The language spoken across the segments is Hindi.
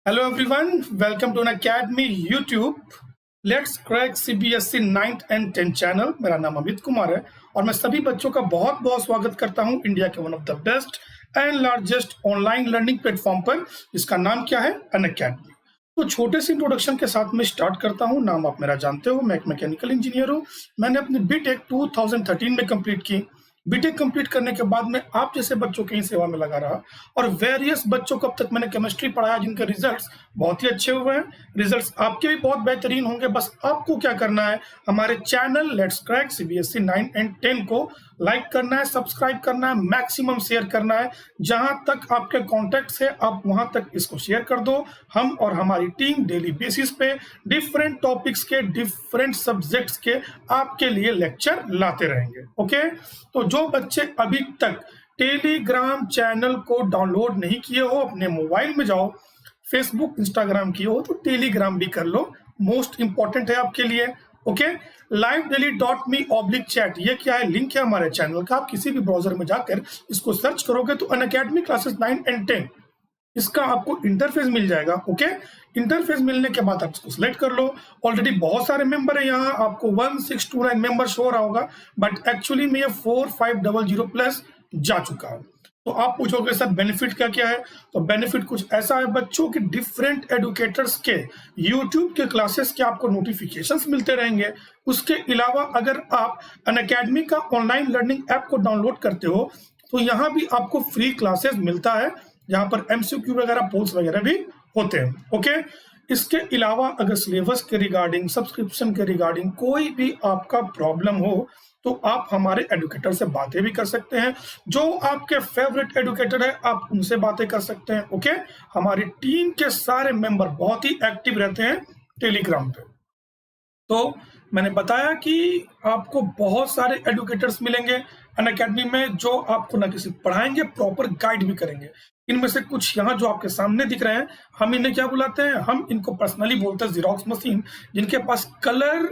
Hello everyone, welcome to an Academy YouTube. Let's crack CBSE 9th and 10th channel. मेरा नाम अमित कुमार है और मैं सभी बच्चों का बहुत बहुत स्वागत करता हूं इंडिया के one of the best and largest online learning platform पर, जिसका नाम क्या है, अनअकैडमी। तो छोटे से इंट्रोडक्शन के साथ मैं स्टार्ट करता हूं। नाम आप मेरा जानते हो, मैं एक मैकेनिकल इंजीनियर हूं। मैंने अपनी बीटेक 2013 में कंप्लीट की। बीटेक कंप्लीट करने के बाद में आप जैसे बच्चों की ही सेवा में लगा रहा और वेरियस बच्चों को अब तक मैंने केमिस्ट्री पढ़ाया जिनके रिजल्ट्स बहुत ही अच्छे हुए हैं। रिजल्ट्स आपके भी बहुत बेहतरीन होंगे। बस आपको क्या करना है, हमारे channel let's crack CBSE 9 and 10 को लाइक करना है, सब्सक्राइब करना है, मैक्सिमम शेयर करना है। जहां तक आपके कॉन्टैक्ट्स है आप वहां तक इसको शेयर कर दो। हम और हमारी टीम डेली बेसिस पे डिफरेंट टॉपिक्स के, डिफरेंट सब्जेक्ट्स के आपके लिए लेक्चर लाते रहेंगे। ओके, तो जो बच्चे अभी तक टेलीग्राम चैनल को डाउनलोड नहीं किए हो, अपने मोबाइल में जाओ, फेसबुक इंस्टाग्राम किए हो तो टेलीग्राम भी कर लो, मोस्ट इंपॉर्टेंट है आपके लिए। ओके, livedaily.me/chat ये क्या है, लिंक है हमारे चैनल का। आप किसी भी ब्राउजर में जाकर इसको सर्च करोगे तो अनअकैडमी क्लासेस 9 एंड 10 इसका आपको इंटरफेस मिल जाएगा। ओके, इंटरफेस मिलने के बाद आप इसको सिलेक्ट कर लो। ऑलरेडी बहुत सारे मेंबर है यहाँ, आपको 1629 मेंबर शो हो रहा होगा, बट एक्चुअली में ये 4500 प्लस जा चुका है। तो आप पूछोगे सर बेनिफिट क्या क्या है, तो बेनिफिट कुछ ऐसा है, बच्चों के डिफरेंट एडुकेटर्स के यूट्यूब के क्लासेस के आपको नोटिफिकेशंस मिलते रहेंगे। उसके अलावा अगर आप अनअकैडमी का ऑनलाइन लर्निंग ऐप को डाउनलोड करते हो तो यहाँ भी आपको फ्री क्लासेस मिलता है, जहां पर एमसीक्यू वगैरह, पोल्स वगैरह भी होते हैं। ओके, इसके अलावा अगर सिलेबस के रिगार्डिंग, सब्सक्रिप्शन के रिगार्डिंग कोई भी आपका प्रॉब्लम हो तो आप हमारे एडुकेटर से बातें भी कर सकते हैं। जो आपके फेवरेट एडुकेटर है आप उनसे बातें कर सकते हैं। ओके, हमारी टीम के सारे मेंबर बहुत ही एक्टिव रहते हैं टेलीग्राम पे। तो मैंने बताया कि आपको बहुत सारे एडुकेटर्स मिलेंगे अनअकैडमी में, जो आपको न किसी पढ़ाएंगे, प्रॉपर गाइड भी करेंगे। इनमें से कुछ यहाँ जो आपके सामने दिख रहे हैं, हम इन्हें क्या बुलाते हैं, हम इनको पर्सनली बोलते हैं जीरोक्स मशीन, जिनके पास कलर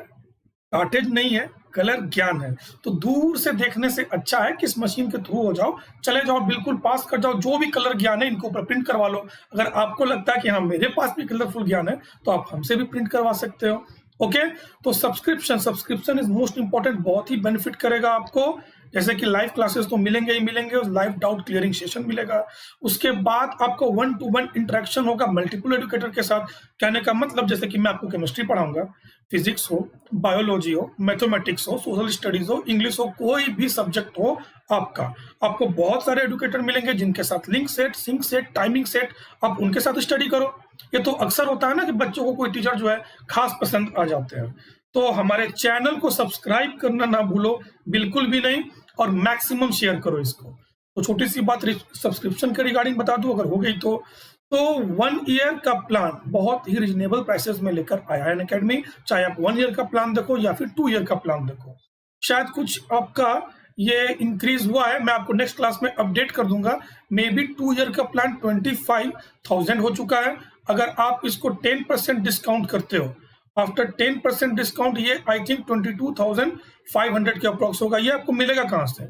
कार्टेज नहीं है, कलर ज्ञान है। तो दूर से देखने से अच्छा है कि इस मशीन के थ्रू हो जाओ, चले जाओ, बिल्कुल पास कर जाओ। जो भी कलर ज्ञान है इनको ऊपर प्रिंट करवा लो। अगर आपको लगता है कि हाँ मेरे पास भी कलरफुल ज्ञान है तो आप हमसे भी प्रिंट करवा सकते हो। ओके, तो सब्सक्रिप्शन इज मोस्ट इंपॉर्टेंट, बहुत ही बेनिफिट करेगा आपको। जैसे कि लाइव क्लासेस तो मिलेंगे ही मिलेंगे, लाइव डाउट क्लियरिंग सेशन मिलेगा। उसके बाद आपको 1-to-1 इंटरेक्शन होगा मल्टीपल एडुकेटर के साथ। कहने का मतलब, जैसे कि मैं आपको केमिस्ट्री पढ़ाऊंगा, फिजिक्स हो, बायोलॉजी हो, मैथमेटिक्स हो, सोशल स्टडीज हो, इंग्लिश हो, कोई भी सब्जेक्ट हो आपका, आपको बहुत सारे एडुकेटर मिलेंगे जिनके साथ link set, sync set, timing set, आप उनके साथ स्टडी करो। ये तो अक्सर होता है ना कि बच्चों को कोई टीचर जो है खास पसंद आ जाते हैं। तो हमारे चैनल को सब्सक्राइब करना ना भूलो, बिल्कुल भी नहीं, और मैक्सिमम शेयर करो इसको। तो छोटी सी बात सब्सक्रिप्शन के रिगार्डिंग बता दूं अगर हो गई तो 1 ईयर का प्लान बहुत ही रिजनेबल प्राइसेस में लेकर आया है अनअकैडमी। चाहे आप 1 ईयर का प्लान देखो या फिर 2 ईयर का प्लान देखो, शायद कुछ आपका ये इंक्रीज हुआ है, मैं आपको नेक्स्ट क्लास में अपडेट कर दूंगा। मे बी 2 ईयर का प्लान 25,000 हो चुका है। अगर आप इसको 10% डिस्काउंट करते हो, आफ्टर 10% डिस्काउंट ये आई थिंक 22,500 के अप्रोक्स होगा। ये आपको मिलेगा कहां से,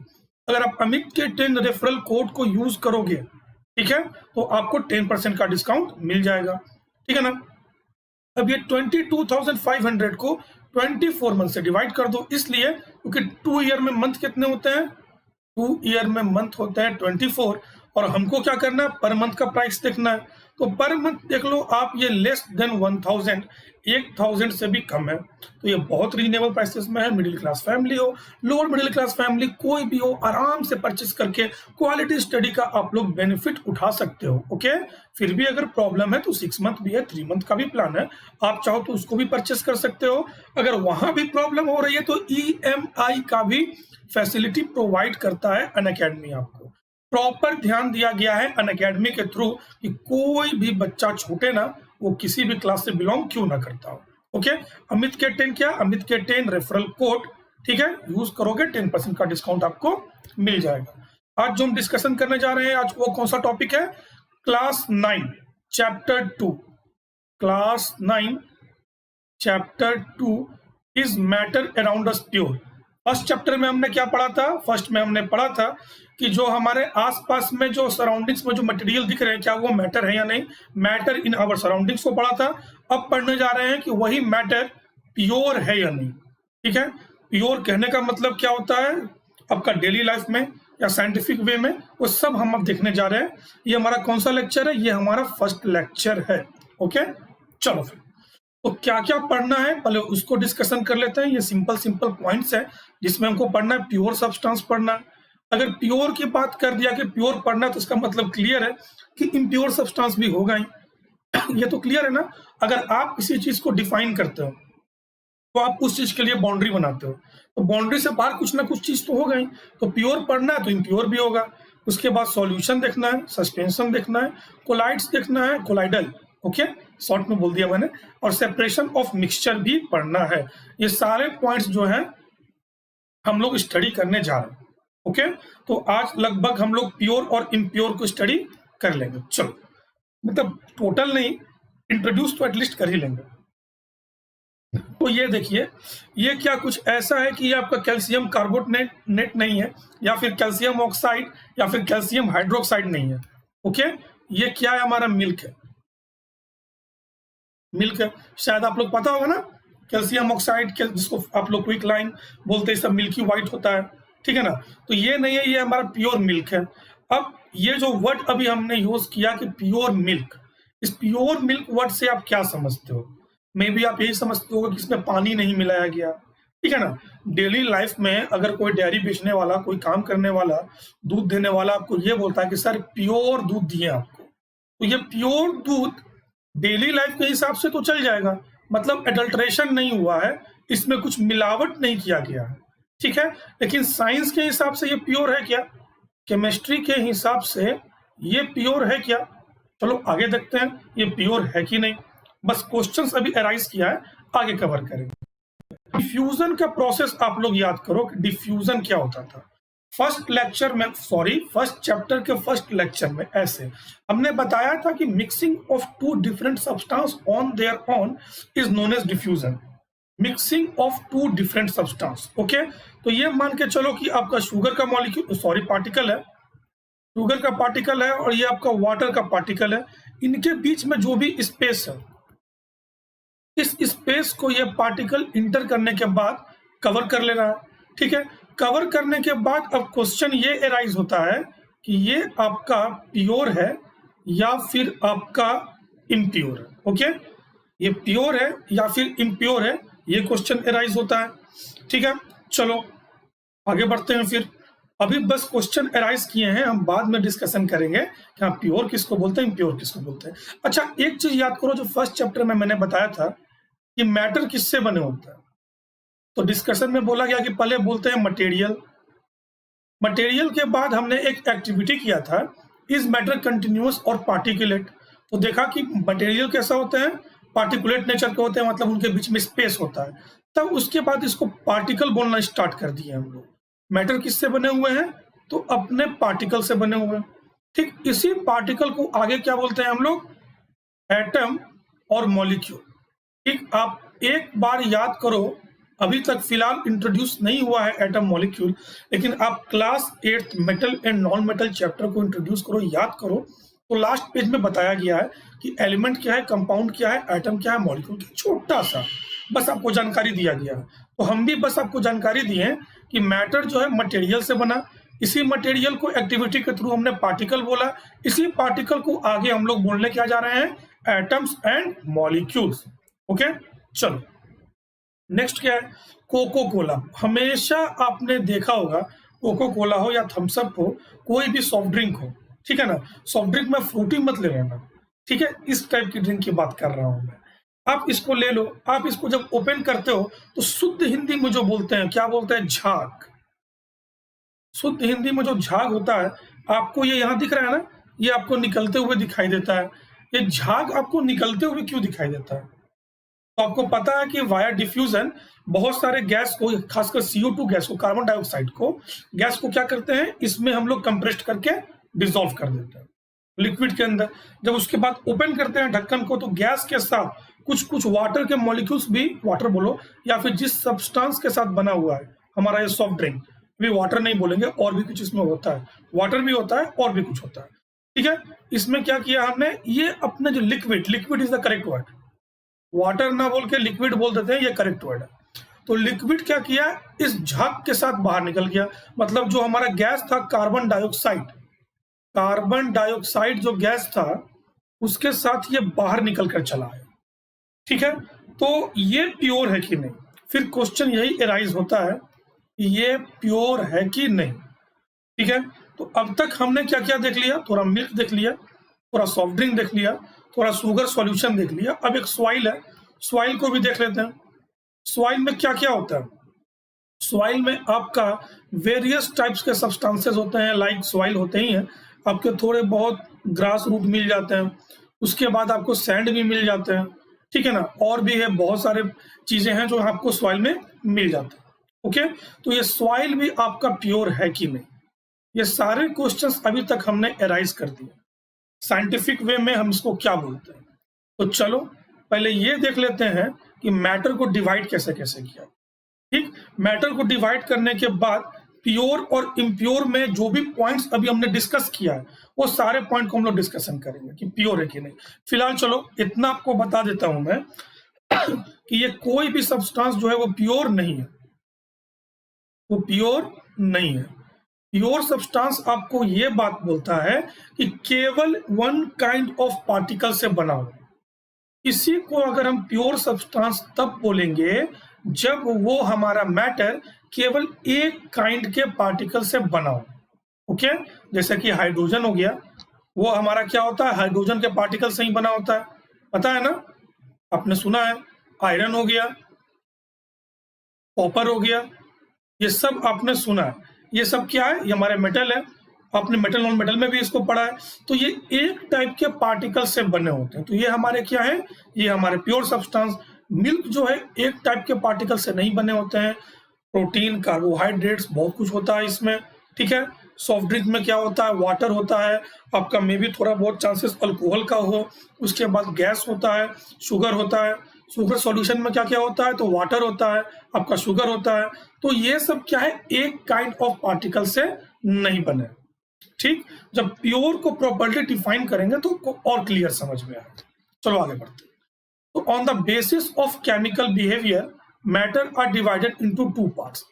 अगर आप अमित के 10 रेफरल कोड को यूज करोगे, ठीक है, तो आपको 10% का डिस्काउंट मिल जाएगा। ठीक है ना। अब ये 22,500 को 24 मंथ से डिवाइड कर दो, इसलिए क्योंकि 2 ईयर में मंथ कितने होते हैं, 2 ईयर में मंथ होते हैं 24, और हमको क्या करना है, पर मंथ का प्राइस देखना है। तो पर मंथ देख लो आप, ये लेस देन 1,000, 1,000 से भी कम है। तो ये बहुत रीजनेबल प्राइसेस में है। मिडिल क्लास फैमिली हो, लोअर मिडिल क्लास फैमिली, कोई भी हो, आराम से परचेस करके क्वालिटी स्टडी का आप लोग बेनिफिट उठा सकते हो। ओके, फिर भी अगर प्रॉब्लम है तो 6 मंथ भी है, 3 मंथ का भी प्लान है, आप चाहो तो उसको भी परचेस कर सकते हो। अगर वहां भी प्रॉब्लम हो रही है तो EMI का भी फैसिलिटी प्रोवाइड करता है अनअकैडमी। आपको प्रॉपर ध्यान दिया गया है अनअकैडमी के थ्रू कि कोई भी बच्चा छूटे ना, वो किसी भी क्लास से बिलोंग क्यों ना करता हो। ओके, अमित के 10 क्या, अमित के 10 रेफरल कोड, ठीक है, यूज करोगे 10% का डिस्काउंट आपको मिल जाएगा। आज जो हम डिस्कशन करने जा रहे हैं, आज वो कौन सा टॉपिक है, class 9 chapter 2, class 9 chapter 2 is matter around us pure. First chapter में हमने क्या पढ़ा था, फर्स्ट में हमने पढ़ा था कि जो हमारे आसपास में जो सराउंडिंग्स में जो मटेरियल दिख रहे हैं क्या वो मैटर है या नहीं, मैटर इन आवर सराउंडिंग्स को पढ़ा था। अब पढ़ने जा रहे हैं कि वही मैटर प्योर है या नहीं। ठीक है, प्योर कहने का मतलब क्या होता है आपका डेली लाइफ में या साइंटिफिक वे में, वो सब हम अब देखने जा रहे हैं। ये हमारा कौन सा लेक्चर है, ये हमारा फर्स्ट लेक्चर है। ओके, चलो फिर तो क्या क्या पढ़ना है पहले उसको डिस्कशन कर लेते हैं। ये सिंपल सिंपल पॉइंट्स है जिसमें हमको पढ़ना है प्योर सब्सटेंस पढ़ना है। अगर प्योर की बात कर दिया कि प्योर पढ़ना, तो इसका मतलब क्लियर है कि इम्प्योर सब्सटेंस भी होगा ही। ये तो क्लियर है ना। अगर आप किसी चीज को डिफाइन करते हो तो आप उस चीज के लिए बाउंड्री बनाते हो, तो बाउंड्री से बाहर कुछ ना कुछ चीज तो होगा ही। तो प्योर पढ़ना है तो इम्प्योर भी होगा। उसके बाद सॉल्यूशन देखना है, सस्पेंशन देखना है, कोलाइड्स देखना है, कोलाइडल, ओके शॉर्ट में बोल दिया मैंने, और सेपरेशन ऑफ मिक्सचर भी पढ़ना है। ये सारे पॉइंट्स जो है हम लोग स्टडी करने जा रहे हैं। ओके, तो आज लगभग हम लोग प्योर और इम्प्योर को स्टडी कर लेंगे। चलो, मतलब टोटल नहीं, इंट्रोड्यूस तो एटलीस्ट कर ही लेंगे। तो ये देखिए, ये क्या कुछ ऐसा है कि ये आपका कैल्शियम कार्बोनेट नहीं है, या फिर कैल्शियम ऑक्साइड, या फिर कैल्शियम हाइड्रोक्साइड नहीं है। ओके, ये क्या है, हमारा मिल्क है। मिल्क है, शायद आप लोग पता होगा ना, कैल्शियम ऑक्साइड जिसको आप लोग क्विक लाइन बोलते हैं, सब मिल्की व्हाइट होता है। ठीक है ना, तो ये नहीं है, ये हमारा प्योर मिल्क है। अब ये जो वर्ड अभी हमने यूज किया कि प्योर मिल्क, इस प्योर मिल्क वर्ड से आप क्या समझते हो? मे बी आप यही समझते हो कि इसमें पानी नहीं मिलाया गया। ठीक है ना, डेली लाइफ में अगर कोई डेयरी बेचने वाला, कोई काम करने वाला, दूध देने वाला आपको ये बोलता है कि सर प्योर दूध दिए आपको, तो ये प्योर दूध डेली लाइफ के हिसाब से तो चल जाएगा, मतलब एडल्ट्रेशन नहीं हुआ है, इसमें कुछ मिलावट नहीं किया गया है। ठीक है, लेकिन साइंस के हिसाब से ये प्योर है क्या, केमिस्ट्री के हिसाब से ये प्योर है क्या? चलो आगे देखते हैं ये प्योर है कि नहीं। बस क्वेश्चंस अभी अराइज किया है, आगे कवर करेंगे। डिफ्यूजन का प्रोसेस आप लोग याद करो कि डिफ्यूजन क्या होता था। फर्स्ट लेक्चर में, सॉरी फर्स्ट चैप्टर के फर्स्ट लेक्चर में ऐसे हमने बताया था कि mixing of two different substance on their own is known as diffusion. Mixing of two different substance, okay. तो ये मान के चलो कि आपका शुगर का मॉलिक्यूल, सॉरी पार्टिकल है, शुगर का पार्टिकल है और ये आपका वाटर का पार्टिकल है। इनके बीच में जो भी स्पेस है, इस स्पेस को ये पार्टिकल इंटर करने के बाद कवर कर ले रहा है। ठीक है, कवर करने के बाद अब क्वेश्चन ये एराइज होता है कि ये आपका प्योर है या फिर आपका इम्प्योर है। ओके, ये प्योर है या फिर इम्प्योर है, ये क्वेश्चन एराइज होता है। ठीक है, चलो आगे बढ़ते हैं। फिर अभी बस क्वेश्चन एराइज किए हैं, हम बाद में डिस्कशन करेंगे कि हाँ प्योर किसको बोलते हैं, इम्प्योर किसको बोलते हैं। अच्छा, एक चीज याद करो, जो फर्स्ट चैप्टर में मैंने बताया था कि मैटर किससे बने होता है, तो डिस्कशन में बोला गया कि पहले बोलते हैं मटेरियल, मटेरियल के बाद हमने एक एक्टिविटी किया था, इज मैटर कंटिन्यूअस और पार्टिकुलेट। तो देखा कि मटेरियल कैसा होते हैं, पार्टिकुलेट नेचर के होते हैं, मतलब उनके बीच में स्पेस होता है। तब उसके बाद इसको पार्टिकल बोलना स्टार्ट कर दिए हम लोग। मैटर किससे बने हुए हैं, तो अपने पार्टिकल से बने हुए हैं। ठीक, इसी पार्टिकल को आगे क्या बोलते हैं हम लोग, एटम और मॉलिक्यूल। ठीक, आप एक बार याद करो, अभी तक फिलहाल इंट्रोड्यूस नहीं हुआ है एटम मॉलिक्यूल, लेकिन आप class 8 metal and non metal chapter को इंट्रोड्यूस करो, याद करो, तो लास्ट पेज में बताया गया है कि एलिमेंट क्या है, कंपाउंड क्या है, एटम क्या है, मॉलिक्यूल क्या, छोटा सा बस आपको जानकारी दिया गया है। तो हम भी बस आपको जानकारी दिए कि मैटर जो है मटेरियल से बना, इसी मटेरियल को एक्टिविटी के थ्रू हमने पार्टिकल बोला, इसी पार्टिकल को आगे हम लोग बोलने क्या जा रहे हैं, एटम्स एंड मॉलिक्यूल्स। ओके, चलो नेक्स्ट क्या है, कोको कोला। हमेशा आपने देखा होगा, कोको कोला हो या थम्स अप हो, कोई भी सॉफ्ट ड्रिंक हो, ठीक है ना, सॉफ्ट ड्रिंक में फ्रूटी मत ले लेना, ठीक है, इस टाइप की ड्रिंक की बात कर रहा हूं मैं। आप इसको ले लो, आप इसको जब ओपन करते हो तो शुद्ध हिंदी में जो बोलते हैं, क्या बोलते हैं, झाग। शुद्ध हिंदी में जो झाग होता है, आपको ये यहाँ दिख रहा है ना, ये आपको निकलते हुए दिखाई देता है। ये झाग आपको निकलते हुए क्यों दिखाई देता है, तो आपको पता है कि वाया डिफ्यूजन बहुत सारे गैस को, खासकर CO2 गैस को, कार्बन डाइऑक्साइड को, गैस को क्या करते हैं, इसमें हम लोग कंप्रेस्ड करके डिसॉल्व कर देते हैं लिक्विड के अंदर। जब उसके बाद ओपन करते हैं ढक्कन को, तो गैस के साथ कुछ कुछ वाटर के मॉलिक्यूल्स भी, वाटर बोलो या फिर जिस सब्सटेंस के साथ बना हुआ है हमारा ये सॉफ्ट ड्रिंक, अभी वाटर नहीं बोलेंगे, और भी कुछ इसमें होता है, वाटर भी होता है और भी कुछ होता है, ठीक है। इसमें क्या किया हमने, ये अपने जो liquid, liquid is the correct word, water ना बोल के लिक्विड बोल देते हैं, ये करेक्ट वर्ड है। तो लिक्विड क्या किया, इस झाग के साथ बाहर निकल गया, मतलब जो हमारा गैस था कार्बन डाइऑक्साइड, कार्बन डाइऑक्साइड जो गैस था उसके साथ ये बाहर निकल कर चला है, ठीक है। तो ये प्योर है कि नहीं, फिर क्वेश्चन यही एराइज होता है कि ये प्योर है कि नहीं, ठीक है। तो अब तक हमने क्या क्या देख लिया, थोड़ा मिल्क देख लिया, थोड़ा सॉफ्ट ड्रिंक देख लिया, थोड़ा शुगर सॉल्यूशन देख लिया, अब एक सॉइल है, सॉइल को भी देख लेते हैं। सॉइल में क्या क्या होता है, सॉइल में आपका वेरियस टाइप्स के सब्सटेंसेस होते हैं, लाइक सॉइल होते ही हैं, आपके थोड़े बहुत ग्रास रूट मिल जाते हैं, उसके बाद आपको सैंड भी मिल जाते हैं, ठीक है ना, और भी है बहुत सारे चीजें हैं जो आपको सॉइल में मिल जाते हैं, ओके। तो ये सॉइल भी आपका प्योर है कि नहीं, ये सारे क्वेश्चंस अभी तक हमने एराइज कर दिए। साइंटिफिक वे में हम इसको क्या बोलते हैं, तो चलो पहले ये देख लेते हैं कि मैटर को डिवाइड कैसे कैसे किया, ठीक। मैटर को डिवाइड करने के बाद प्योर और इम्प्योर में जो भी पॉइंट्स अभी हमने डिस्कस किया है वो सारे पॉइंट को हम लोग डिस्कशन करेंगे कि प्योर है कि नहीं। फिलहाल चलो इतना आपको बता देता हूं मैं कि ये कोई भी सब्सटेंस जो है वो प्योर नहीं है, वो प्योर नहीं है। प्योर सब्सटेंस आपको ये बात बोलता है कि केवल वन काइंड ऑफ पार्टिकल से बना हो। इसी को अगर हम प्योर सब्सटेंस तब बोलेंगे जब वो हमारा मैटर केवल एक काइंड के पार्टिकल से बना हो, ओके। जैसे कि हाइड्रोजन हो गया, वो हमारा क्या होता है, हाइड्रोजन के पार्टिकल से ही बना होता है, पता है ना, आपने सुना है। आयरन हो गया, कॉपर हो गया, ये सब आपने सुना है, ये सब क्या है, ये हमारे मेटल है, आपने मेटल नॉन मेटल में भी इसको पढ़ा है। तो ये एक टाइप के पार्टिकल से बने होते हैं, तो ये हमारे क्या है, ये हमारे प्योर सब्सटेंस। मिल्क जो है एक टाइप के पार्टिकल से नहीं बने होते हैं, प्रोटीन, कार्बोहाइड्रेट्स, बहुत कुछ होता है इसमें, ठीक है। सॉफ्ट ड्रिंक में क्या होता है, वाटर होता है, आपका मे भी थोड़ा बहुत चांसेस अल्कोहल का हो, उसके बाद गैस होता है, शुगर होता है, शुगर सॉल्यूशन में क्या क्या होता है, तो वाटर होता है, आपका शुगर होता है। तो ये सब क्या है, एक काइंड ऑफ पार्टिकल से नहीं बने, ठीक। जब प्योर को प्रॉपर्ली डिफाइन करेंगे तो और क्लियर समझ में आएगा। चलो आगे बढ़ते हैं। तो on the basis of chemical behaviour matter are divided into two parts.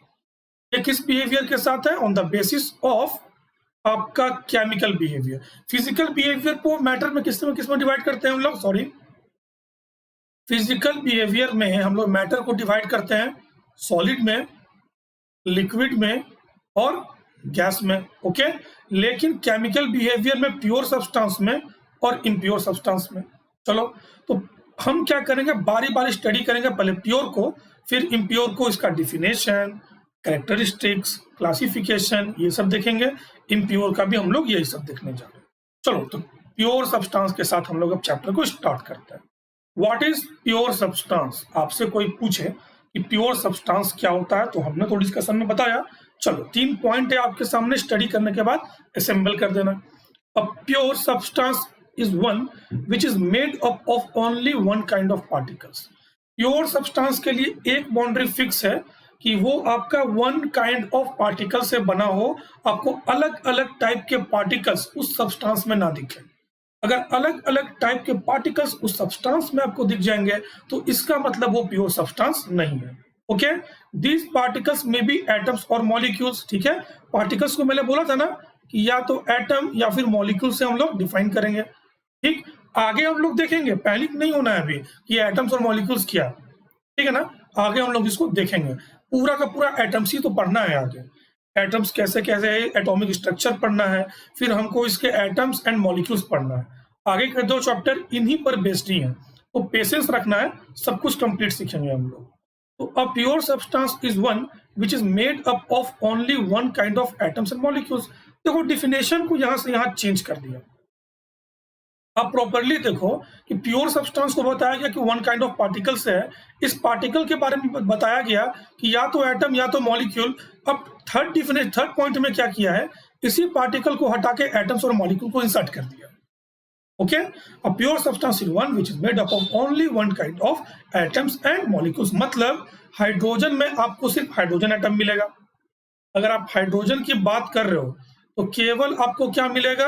ये किस बिहेवियर के साथ है, ऑन द बेसिस ऑफ आपका केमिकल बिहेवियर। फिजिकल बिहेवियर को मैटर में किस में डिवाइड करते हैं हम लोग, सॉरी, फिजिकल बिहेवियर में हम लोग मैटर को डिवाइड करते हैं सॉलिड में, लिक्विड में और गैस में, ओके। लेकिन केमिकल बिहेवियर में प्योर सब्सटेंस में और इम्प्योर सब्सटेंस में। चलो तो हम क्या करेंगे, बारी बारी स्टडी करेंगे, पहले प्योर को, फिर इम्प्योर को, इसका डिफिनेशन, कैरेक्टरिस्टिक्स, क्लासिफिकेशन, ये सब देखेंगे। इम्प्योर का भी हम लोग यही सब देखने जा रहे हैं। चलो तो प्योर सब्सटेंस के साथ हम लोग अब चैप्टर को स्टार्ट करते हैं। व्हाट इज प्योर सब्सटेंस, आपसे कोई पूछे कि प्योर सब्सटेंस क्या होता है, तो हमने तो डिस्कशन में बताया। चलो 3 पॉइंट है आपके सामने, स्टडी करने के बाद असेंबल कर देना। A pure substance is one which is made up of only one kind of particles. Pure substance के लिए एक बाउंड्री फिक्स है कि वो आपका वन काइंड ऑफ पार्टिकल से बना हो, आपको अलग अलग टाइप के पार्टिकल्स उस सब्सटेंस में ना दिखे। अगर अलग अलग टाइप के पार्टिकल्स उस सब्सटेंस में आपको दिख जाएंगे तो इसका मतलब वो प्योर सब्सटेंस नहीं है, ओके। दीज पार्टिकल्स में बी एटम्स और मॉलिक्यूल्स, ठीक है। पार्टिकल्स को मैंने बोला था ना कि या तो एटम या फिर मॉलिक्यूल से हम लोग डिफाइन करेंगे, ठीक। आगे हम लोग देखेंगे, पैनिक नहीं होना है अभी कि एटम्स और मॉलिक्यूल्स क्या, ठीक है ना। आगे हम लोग इसको देखेंगे, पूरा का पूरा एटम्स ही तो पढ़ना है आगे। एटम्स कैसे कैसे है, एटॉमिक स्ट्रक्चर पढ़ना है, फिर हमको इसके एटम्स एंड मॉलिक्यूल्स पढ़ना है। आगे के 2 चैप्टर इन्हीं पर बेस्ड ही है, तो पेशेंस रखना है, सब कुछ कंप्लीट सीखेंगे हम लोग। तो a pure substance is one which is made up of only one kind of atoms and molecules. देखो डिफिनेशन को यहाँ से यहाँ चेंज कर दिया। आप प्रॉपर्ली देखो कि प्योर सब्सटेंस को बताया गया कि वन काइंड ऑफ पार्टिकल से है, इस पार्टिकल के बारे में बताया गया कि या तो एटम या तो मॉलिक्यूल। अब थर्ड पॉइंट में क्या किया है, इसी पार्टिकल को हटा के एटम्स और मॉलिक्यूल को इंसर्ट कर दिया, okay. A pure substance is one which is made up of only one kind of atoms and molecules. मतलब हाइड्रोजन में आपको सिर्फ हाइड्रोजन एटम मिलेगा, अगर आप हाइड्रोजन की बात कर रहे हो तो केवल आपको क्या मिलेगा,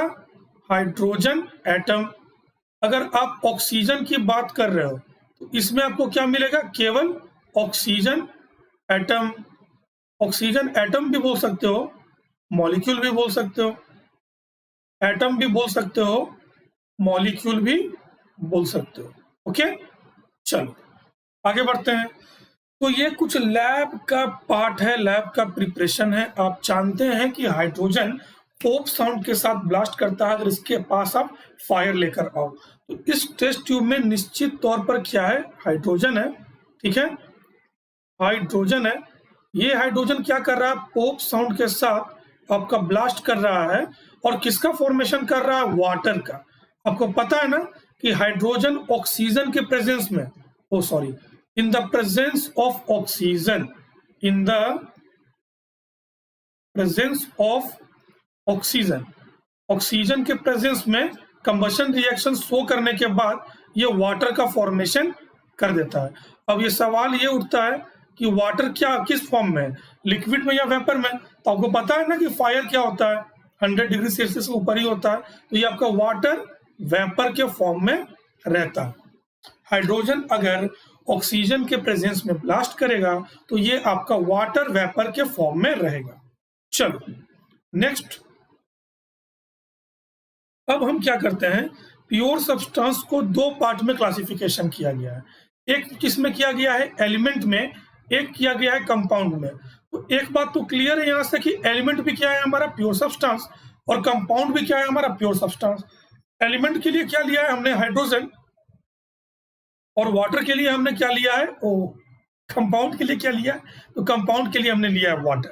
हाइड्रोजन एटम। अगर आप ऑक्सीजन की बात कर रहे हो तो इसमें आपको क्या मिलेगा, केवल ऑक्सीजन एटम। ऑक्सीजन एटम भी बोल सकते हो, मॉलिक्यूल भी बोल सकते हो, एटम भी बोल सकते हो, मॉलिक्यूल भी बोल सकते हो। ओके, चलो आगे बढ़ते हैं। तो ये कुछ लैब का पार्ट है, लैब का प्रिपरेशन है। आप जानते हैं कि हाइड्रोजन पॉप साउंड के साथ ब्लास्ट करता है अगर इसके पास आप फायर लेकर आओ। तो इस टेस्ट ट्यूब में निश्चित तौर पर क्या है, हाइड्रोजन है। ठीक है, हाइड्रोजन है। ये हाइड्रोजन क्या कर रहा है, पॉप साउंड के साथ आपका ब्लास्ट कर रहा है। और किसका फॉर्मेशन कर रहा है, वाटर का। आपको पता है ना कि हाइड्रोजन ऑक्सीजन के प्रेजेंस में, ओ sorry, in the presence of oxygen, in the presence of oxygen, oxygen के प्रेजेंस में कंबशन रिएक्शन शो करने के बाद ये वाटर का फॉर्मेशन कर देता है। अब ये सवाल ये उठता है कि वाटर क्या किस फॉर्म में है, लिक्विड में या वेपर में। तो आपको पता है ना कि फायर क्या होता है, 100 डिग्री सेल्सियस से ऊपर ही होता है। तो ये आपका वाटर वेपर के फॉर्म में रहता है। हाइड्रोजन अगर ऑक्सीजन के प्रेजेंस में ब्लास्ट करेगा तो ये आपका वाटर वेपर के फॉर्म में रहेगा। चलो नेक्स्ट, अब हम क्या करते हैं, प्योर सब्सटेंस को दो पार्ट में क्लासिफिकेशन किया गया है। एक किसमें किया गया है, एलिमेंट में, एक किया गया है कंपाउंड में। तो एक बात तो क्लियर है यहाँ से कि एलिमेंट भी क्या है हमारा, प्योर सब्सटेंस, और कंपाउंड भी क्या है हमारा, प्योर सब्सटेंस। एलिमेंट के लिए क्या लिया है हमने, हाइड्रोजन, और वाटर के लिए हमने क्या लिया है, कंपाउंड के लिए क्या लिया है, तो कंपाउंड के लिए हमने लिया है वाटर।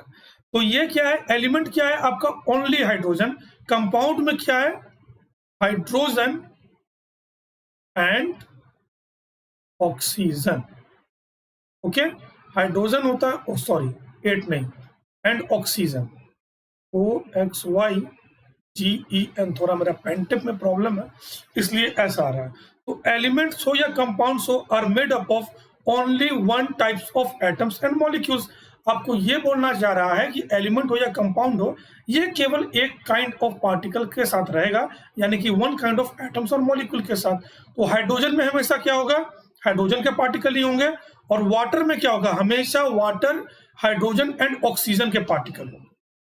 तो ये क्या है, एलिमेंट क्या है आपका, ओनली हाइड्रोजन। कंपाउंड में क्या है, hydrogen and oxygen. Okay, hydrogen होता है, ओ सॉरी 8 नहीं, एंड ऑक्सीजन, OXYGEN। थोड़ा मेरा पेन टिप में प्रॉब्लम है इसलिए ऐसा आ रहा है। तो एलिमेंट्स हो या कंपाउंड्स हो are made up of only one types of atoms and molecules. आपको ये बोलना चाह रहा है कि एलिमेंट हो या कंपाउंड हो, ये केवल एक काइंड ऑफ पार्टिकल के साथ रहेगा, यानी कि वन काइंड ऑफ एटम्स और मॉलिक्यूल के साथ। तो हाइड्रोजन में हमेशा क्या होगा, हाइड्रोजन के पार्टिकल ही होंगे, और वाटर में क्या होगा, हमेशा वाटर, हाइड्रोजन एंड ऑक्सीजन के पार्टिकल होंगे।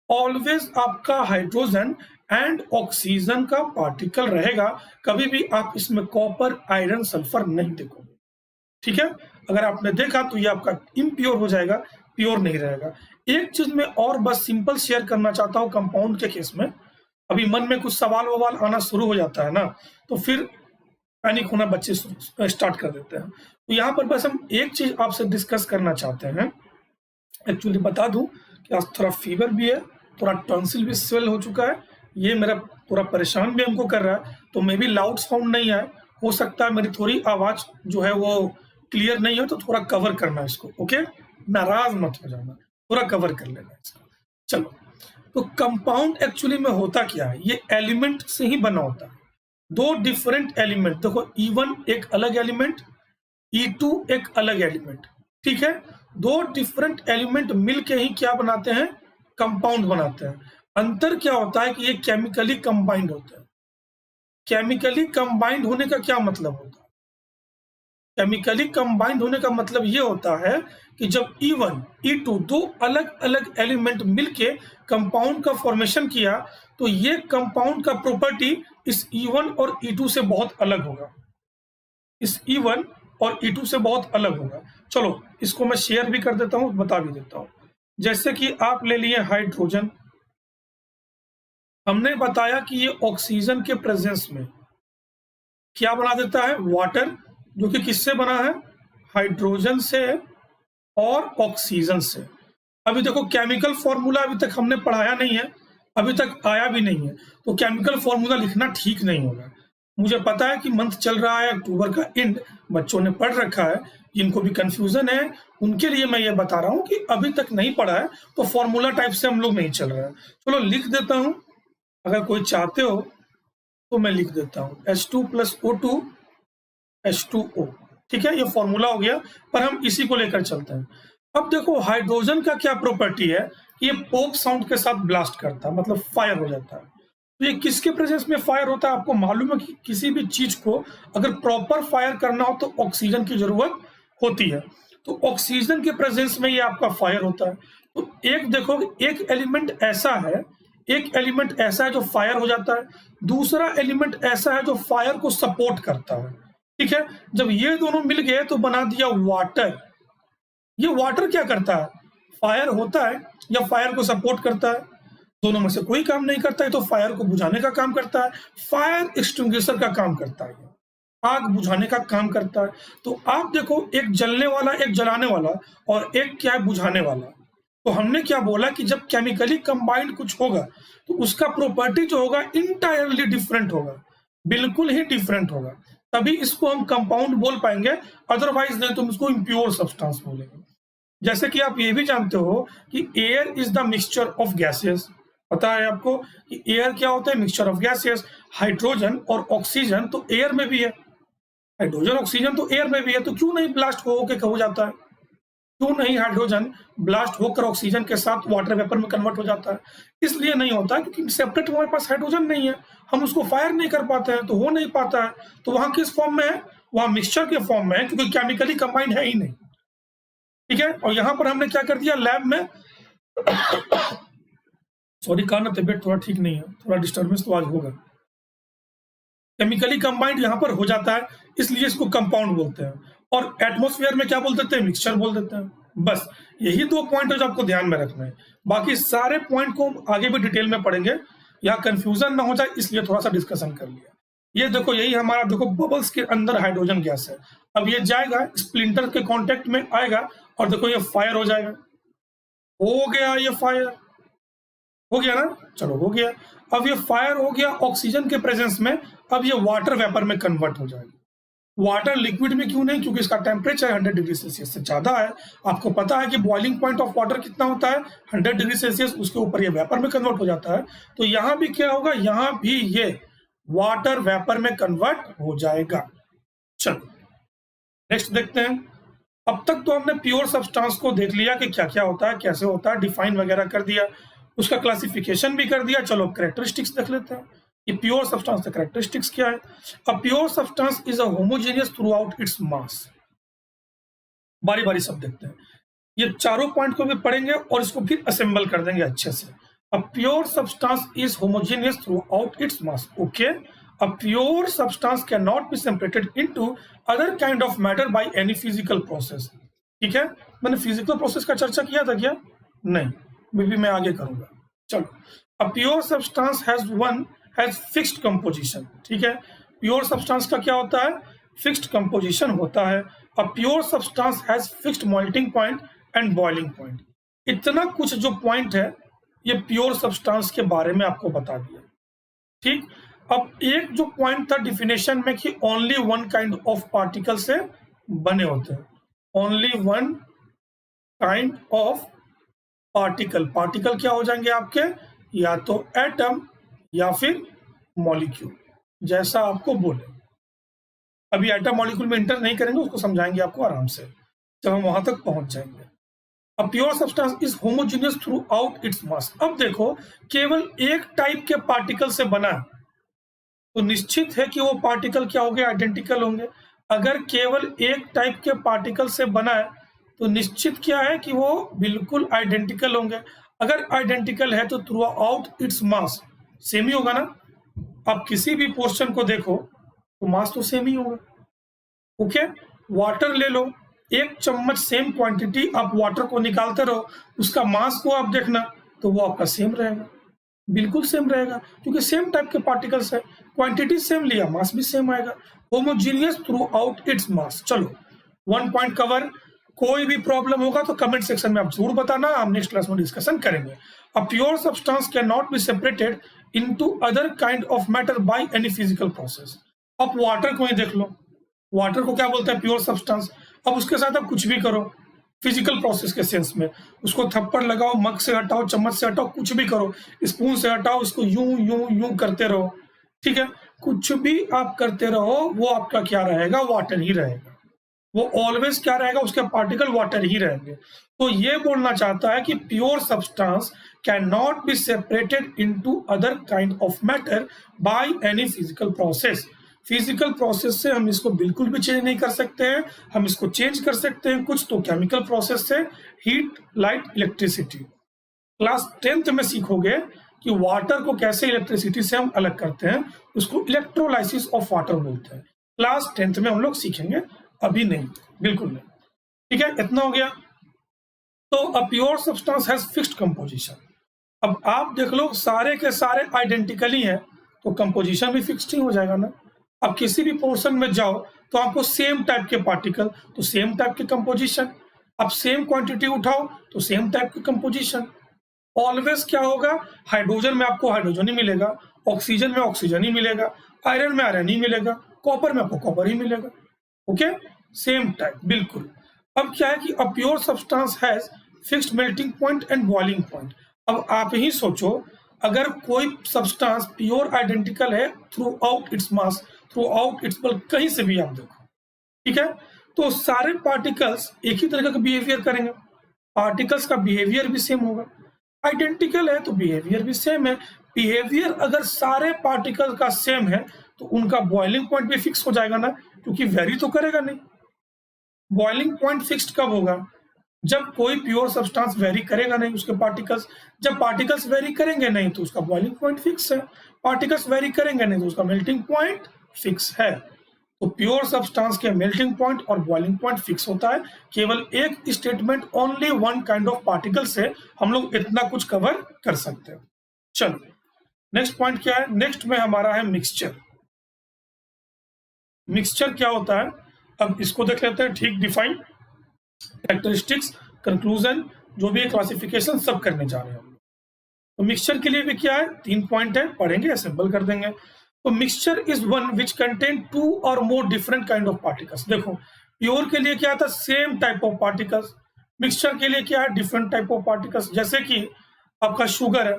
ऑलवेज आपका हाइड्रोजन एंड ऑक्सीजन का पार्टिकल रहेगा, कभी भी आप इसमें कॉपर, आयरन, सल्फर नहीं देखोगे। ठीक है, अगर आपने देखा तो ये आपका इम्प्योर हो जाएगा, प्योर नहीं रहेगा। एक चीज मैं और बस सिंपल शेयर करना चाहता हूँ कंपाउंड के केस में। अभी मन में कुछ सवाल ववाल आना शुरू हो जाता है ना, तो फिर पैनिक होना बच्चे स्टार्ट कर देते हैं। तो यहाँ पर बस हम एक चीज आपसे डिस्कस करना चाहते हैं। एक्चुअली बता दूं कि आज थोड़ा फीवर भी है, थोड़ा टॉन्सिल भी स्वेल हो चुका है, ये मेरा थोड़ा परेशान भी हमको कर रहा है। तो मे बी लाउड साउंड नहीं आए, हो सकता है मेरी थोड़ी आवाज जो है वो क्लियर नहीं हो, तो थोड़ा कवर करना इसको। ओके, नाराज मत हो जाना, थोड़ा कवर कर लेना इसको। चलो, तो कंपाउंड एक्चुअली में होता क्या है, ये एलिमेंट से ही बना होता है। दो डिफरेंट एलिमेंट, देखो E1 एक अलग एलिमेंट, E2 एक अलग एलिमेंट। ठीक है, दो डिफरेंट एलिमेंट मिलके ही क्या बनाते हैं, कंपाउंड बनाते हैं। अंतर क्या होता है कि ये केमिकली कंबाइंड होते हैं। केमिकली कंबाइंड होने का क्या मतलब होता है, केमिकली कंबाइंड होने का मतलब ये होता है कि जब E1, E2 दो अलग अलग एलिमेंट मिलके कंपाउंड का फॉर्मेशन किया, तो ये कंपाउंड का प्रॉपर्टी इस E1 और E2 से बहुत अलग होगा, इस E1 और E2 से बहुत अलग होगा। चलो इसको मैं शेयर भी कर देता हूँ, बता भी देता हूँ। जैसे कि आप ले लिए हाइड्रोजन, हमने बताया कि ये ऑक्सीजन के प्रेजेंस में क्या बना देता है, वाटर, जो कि किससे बना है, हाइड्रोजन से और ऑक्सीजन से। अभी देखो केमिकल फॉर्मूला अभी तक हमने पढ़ाया नहीं है, अभी तक आया भी नहीं है, तो केमिकल फॉर्मूला लिखना ठीक नहीं होगा। मुझे पता है कि मंथ चल रहा है, अक्टूबर का एंड, बच्चों ने पढ़ रखा है, जिनको भी कंफ्यूजन है उनके लिए मैं ये बता रहा हूँ कि अभी तक नहीं पढ़ा है तो फॉर्मूला टाइप से हम लोग नहीं चल रहा है। चलो लिख देता हूँ, अगर कोई चाहते हो तो मैं लिख देता हूँ, H2 + O2 H2O। ठीक है, ये फॉर्मूला हो गया, पर हम इसी को लेकर चलते हैं। अब देखो हाइड्रोजन का क्या प्रॉपर्टी है, ये पॉप साउंड के साथ ब्लास्ट करता है, मतलब फायर हो जाता है। तो ये किसके प्रेजेंस में फायर होता है? आपको मालूम है कि किसी भी चीज को अगर प्रॉपर फायर करना हो तो ऑक्सीजन की जरूरत होती है। तो ऑक्सीजन के प्रेजेंस में ये आपका फायर होता है। तो एक देखो, एक एलिमेंट ऐसा है जो फायर हो जाता है, दूसरा एलिमेंट ऐसा है जो फायर को सपोर्ट करता है। ठीक है, जब ये दोनों मिल गए तो बना दिया वाटर। ये वाटर क्या करता है? फायर होता है या फायर को सपोर्ट करता है? दोनों में से कोई काम नहीं करता है, तो फायर को बुझाने का काम करता है, फायर एक्सटिंग्विशर का काम करता है, आग बुझाने का काम करता है। तो आप देखो, एक जलने वाला, एक जलाने वाला, और एक क्या है, बुझाने वाला। तो हमने क्या बोला कि जब केमिकली कंबाइंड कुछ होगा तो उसका प्रॉपर्टी जो होगा इंटायरली डिफरेंट होगा, बिल्कुल ही डिफरेंट होगा, तभी इसको हम कंपाउंड बोल पाएंगे, अदरवाइज नहीं तो हम इसको इम्प्योर सब्सटेंस बोलेंगे। जैसे कि आप ये भी जानते हो कि air is the mixture of gases. पता है आपको कि एयर क्या होता है? Mixture of gases. हाइड्रोजन और ऑक्सीजन तो एयर में भी है, हाइड्रोजन ऑक्सीजन तो एयर में भी है, तो क्यों नहीं ब्लास्ट हो जाता है? क्यों नहीं हाइड्रोजन ब्लास्ट होकर ऑक्सीजन के साथ वाटर वेपर में कन्वर्ट हो जाता है? इसलिए नहीं होता क्योंकि सेपरेट हमारे पास हाइड्रोजन नहीं है, हम उसको फायर नहीं कर पाते हैं, तो हो नहीं पाता है। तो वहां किस फॉर्म में है? वहां मिक्सचर के फॉर्म में है, क्योंकि केमिकली कंबाइंड है ही नहीं। ठीक है, और यहां पर हमने क्या कर दिया लैब में सॉरी, कान तबियत थोड़ा ठीक नहीं है, थोड़ा डिस्टर्बेंस तो आज होगा। केमिकली कंबाइंड यहाँ पर हो जाता है, इसलिए इसको कंपाउंड बोलते हैं, और एटमॉस्फेयर में क्या बोल देते हैं? मिक्सचर बोल देते हैं। बस यही 2 पॉइंट है जो आपको ध्यान में रखना है। बाकी सारे पॉइंट को हम आगे भी डिटेल में पढ़ेंगे, यहाँ कंफ्यूजन ना हो जाए इसलिए थोड़ा सा डिस्कशन कर लिया। ये देखो, यही हमारा देखो बबल्स के अंदर हाइड्रोजन गैस है। अब ये जाएगा स्प्लिंटर के कांटेक्ट में आएगा और देखो ये फायर हो जाएगा। हो गया, ये फायर हो गया ना, चलो हो गया। अब ये फायर हो गया ऑक्सीजन के प्रेजेंस में, अब ये वाटर वेपर में कन्वर्ट हो जाएगा। वाटर लिक्विड में क्यों नहीं? क्योंकि इसका टेम्परेचर 100 डिग्री सेल्सियस से ज्यादा है। आपको पता है कि बॉइलिंग पॉइंट ऑफ वाटर कितना होता है? 100 डिग्री सेल्सियस। उसके ऊपर ये वेपर में कन्वर्ट हो जाता है। तो यहाँ भी क्या होगा? यहाँ भी ये वाटर वेपर में कन्वर्ट हो जाएगा। चलो नेक्स्ट देखते हैं। अब तक तो हमने प्योर सब्सटेंस को देख लिया कि क्या क्या होता है, कैसे होता है, डिफाइन वगैरह कर दिया, उसका क्लासिफिकेशन भी कर दिया। चलो कैरेक्टरिस्टिक्स देख लेते हैं कि प्योर सब्सटेंस का कैरेक्टरिस्टिक्स क्या है। A pure substance is a homogeneous through out its मास। बारी बारी सब देखते हैं, ये चारों पॉइंट को भी पढ़ेंगे और इसको फिर असेंबल कर देंगे अच्छे से। A pure substance is homogeneous through out its mass. Okay, a pure substance can not be separated into other kind of matter by any physical process. ठीक है, मैंने फिजिकल प्रोसेस का चर्चा किया था क्या? नहीं, मे बी मैं आगे करूंगा। चलो, a pure substance has fixed composition. ठीक है, प्योर सब्सटेंस का क्या होता है? फिक्स्ड कंपोजिशन होता है। A pure substance has fixed melting point and boiling point. इतना कुछ जो पॉइंट है ये प्योर सब्सटेंस के बारे में आपको बता दिया। ठीक, अब एक जो पॉइंट था डिफिनेशन में कि only one kind of particle से बने होते हैं। Only one kind of particle. Particle क्या हो जाएंगे आपके? या तो एटम या फिर मॉलिक्यूल, जैसा आपको बोले। अभी एटम मॉलिक्यूल में इंटर नहीं करेंगे, उसको समझाएंगे आपको आराम से जब हम वहां तक पहुंच जाएंगे। A pure substance is homogeneous through out its मास। अब देखो, केवल एक टाइप के पार्टिकल से बना है तो निश्चित है कि वो पार्टिकल क्या होंगे? आइडेंटिकल होंगे। अगर केवल एक टाइप के पार्टिकल से बना है तो निश्चित क्या है कि वो बिल्कुल आइडेंटिकल होंगे। अगर आइडेंटिकल है तो throughout its mass same ही होगा ना। आप किसी भी पोर्शन को देखो तो मास तो सेम ही होगा। ओके, वाटर ले लो, 1 चम्मच सेम क्वांटिटी आप वाटर को निकालते रहो, उसका मास को आप देखना तो वो आपका सेम रहेगा, बिल्कुल सेम रहेगा, क्योंकि सेम टाइप के पार्टिकल्स है, क्वांटिटी सेम लिया, मास भी सेम आएगा। होमोजीनियस थ्रू आउट इट्स मास। चलो 1 पॉइंट कवर। कोई भी प्रॉब्लम होगा तो कमेंट सेक्शन में आप जरूर बताना, हम नेक्स्ट क्लास में डिस्कशन करेंगे। A pure substance can not be separated into other kind of matter by any physical process. अब वाटर को ही देख लो, वाटर को क्या बोलते हैं? Pure substance. अब उसके साथ आप कुछ भी करो फिजिकल प्रोसेस के सेंस में, उसको थप्पड़ लगाओ, मग से हटाओ, चम्मच से हटाओ, कुछ भी करो, स्पून से हटाओ, इसको यूं यूं यूं करते रहो। ठीक है, कुछ भी आप करते रहो वो आपका क्या रहेगा? वाटर ही रहेगा। वो ऑलवेज क्या रहेगा, उसके पार्टिकल वाटर ही रहेंगे। तो ये बोलना चाहता है कि pure substance can not be separated into other kind of matter by any physical process. Physical process से हम इसको बिल्कुल भी चेंज नहीं कर सकते हैं। हम इसको चेंज कर सकते हैं कुछ तो केमिकल प्रोसेस से, heat, light, electricity. Class 10th में सीखोगे कि वाटर को कैसे इलेक्ट्रिसिटी से हम अलग करते हैं, उसको इलेक्ट्रोलाइसिस ऑफ वाटर बोलते हैं। क्लास 10th में हम लोग सीखेंगे, अभी नहीं, बिल्कुल नहीं। ठीक है, इतना हो गया। तो a pure substance has fixed composition. अब आप देख लो सारे के सारे आइडेंटिकली हैं, तो कंपोजिशन भी फिक्स्ड ही हो जाएगा ना। अब किसी भी पोर्शन में जाओ तो आपको सेम टाइप के पार्टिकल, तो सेम टाइप के कंपोजिशन। अब सेम क्वांटिटी उठाओ तो सेम टाइप की कंपोजिशन। ऑलवेज क्या होगा, हाइड्रोजन में आपको हाइड्रोजन ही मिलेगा, ऑक्सीजन में ऑक्सीजन ही मिलेगा, आयरन में आयरन ही मिलेगा, कॉपर में आपको कॉपर ही मिलेगा। ओके, सेम टाइप, बिल्कुल। अब क्या है कि a pure substance has fixed melting point and boiling point. अब आप ही सोचो, अगर कोई सब्सटेंस प्योर आइडेंटिकल है through out its mass, through out it's bulk, कहीं से भी आप देखो, ठीक है, तो सारे पार्टिकल्स एक ही तरह का बिहेवियर करेंगे। पार्टिकल्स का बिहेवियर भी सेम होगा, आइडेंटिकल है तो बिहेवियर भी सेम है। बिहेवियर अगर सारे पार्टिकल का सेम है तो उनका बॉइलिंग पॉइंट भी फिक्स हो जाएगा ना, क्योंकि वेरी तो करेगा नहीं। बॉइलिंग पॉइंट फिक्स्ड कब होगा, जब कोई प्योर सब्सटेंस वेरी करेगा नहीं उसके पार्टिकल्स। जब पार्टिकल्स वेरी करेंगे नहीं तो उसका बॉइलिंग पॉइंट फिक्स है, पार्टिकल्स वेरी करेंगे नहीं तो उसका मेल्टिंग पॉइंट फिक्स है। तो प्योर सब्सटेंस के मेल्टिंग पॉइंट और बॉइलिंग पॉइंट फिक्स होता है। केवल एक statement, only one kind of particle से हम लोग इतना कुछ कवर कर सकते हैं। चलो नेक्स्ट पॉइंट क्या है, नेक्स्ट में हमारा है मिक्सचर। मिक्सचर क्या होता है, अब इसको देख लेते हैं। ठीक, डिफाइन, कैरेक्टरिस्टिक्स, कंक्लूजन, जो भी क्लासिफिकेशन सब करने जा रहे हैं हम। तो मिक्सचर के लिए भी क्या है, 3 पॉइंट है, पढ़ेंगे, असेंबल कर देंगे। तो mixture is one which contain 2 और more different kind of particles. देखो प्योर के लिए क्या था, same type of particles. Mixture के लिए क्या है, डिफरेंट टाइप ऑफ पार्टिकल्स। जैसे कि आपका शुगर है,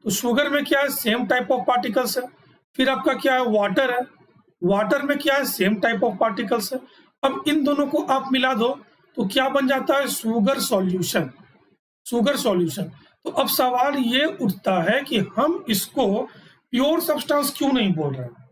तो शुगर में क्या है, सेम टाइप ऑफ पार्टिकल्स है। फिर आपका क्या है, वाटर है, वाटर में क्या है, सेम टाइप ऑफ पार्टिकल्स है। अब इन दोनों को आप मिला दो तो क्या बन जाता है, शुगर सॉल्यूशन। Sugar solution. तो अब सवाल ये उठता है कि हम इसको प्योर सब्सटेंस क्यों नहीं बोल रहे हैं।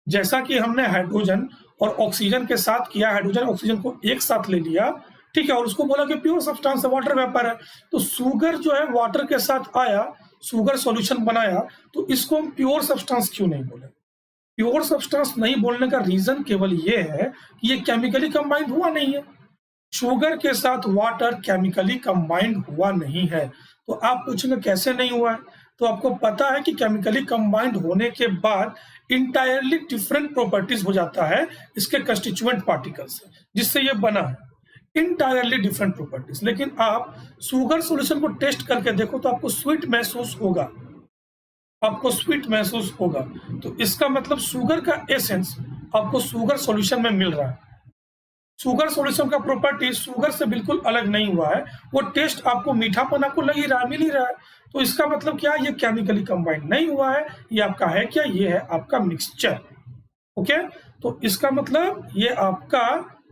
जैसा कि हमने हाइड्रोजन और ऑक्सीजन के साथ किया, हाइड्रोजन ऑक्सीजन को एक साथ ले लिया, ठीक है, और उसको बोला कि प्योर सब्सटेंस है, वाटर वेपर है। तो शुगर जो है वाटर के साथ आया, शुगर सॉल्यूशन बनाया, तो इसको हम प्योर सब्सटेंस क्यों नहीं बोले। प्योर सब्सटेंस नहीं बोलने का रीजन केवल ये है कि ये केमिकली कंबाइंड हुआ नहीं है। शुगर के साथ वाटर केमिकली कंबाइंड हुआ नहीं है। तो आप पूछेंगे कैसे नहीं हुआ है, तो आपको पता है कि केमिकली कंबाइंड होने के बाद इंटायरली डिफरेंट प्रॉपर्टीज हो जाता है इसके कंस्टिट्यूएंट पार्टिकल्स से, जिससे ये बना है, इंटायरली डिफरेंट प्रॉपर्टीज। लेकिन आप शुगर सॉल्यूशन को टेस्ट करके देखो तो आपको स्वीट महसूस होगा, आपको स्वीट महसूस होगा। तो इसका मतलब शुगर का एसेंस आपको शुगर सॉल्यूशन में मिल रहा है। शुगर सॉल्यूशन का प्रॉपर्टी शुगर से बिल्कुल अलग नहीं हुआ है, वो टेस्ट आपको मीठापन आपको लग ही रहा है, मिल ही रहा है। तो इसका मतलब क्या है, ये केमिकली कंबाइंड नहीं हुआ है, ये आपका है क्या, ये है आपका मिक्सचर। ओके, तो इसका मतलब ये आपका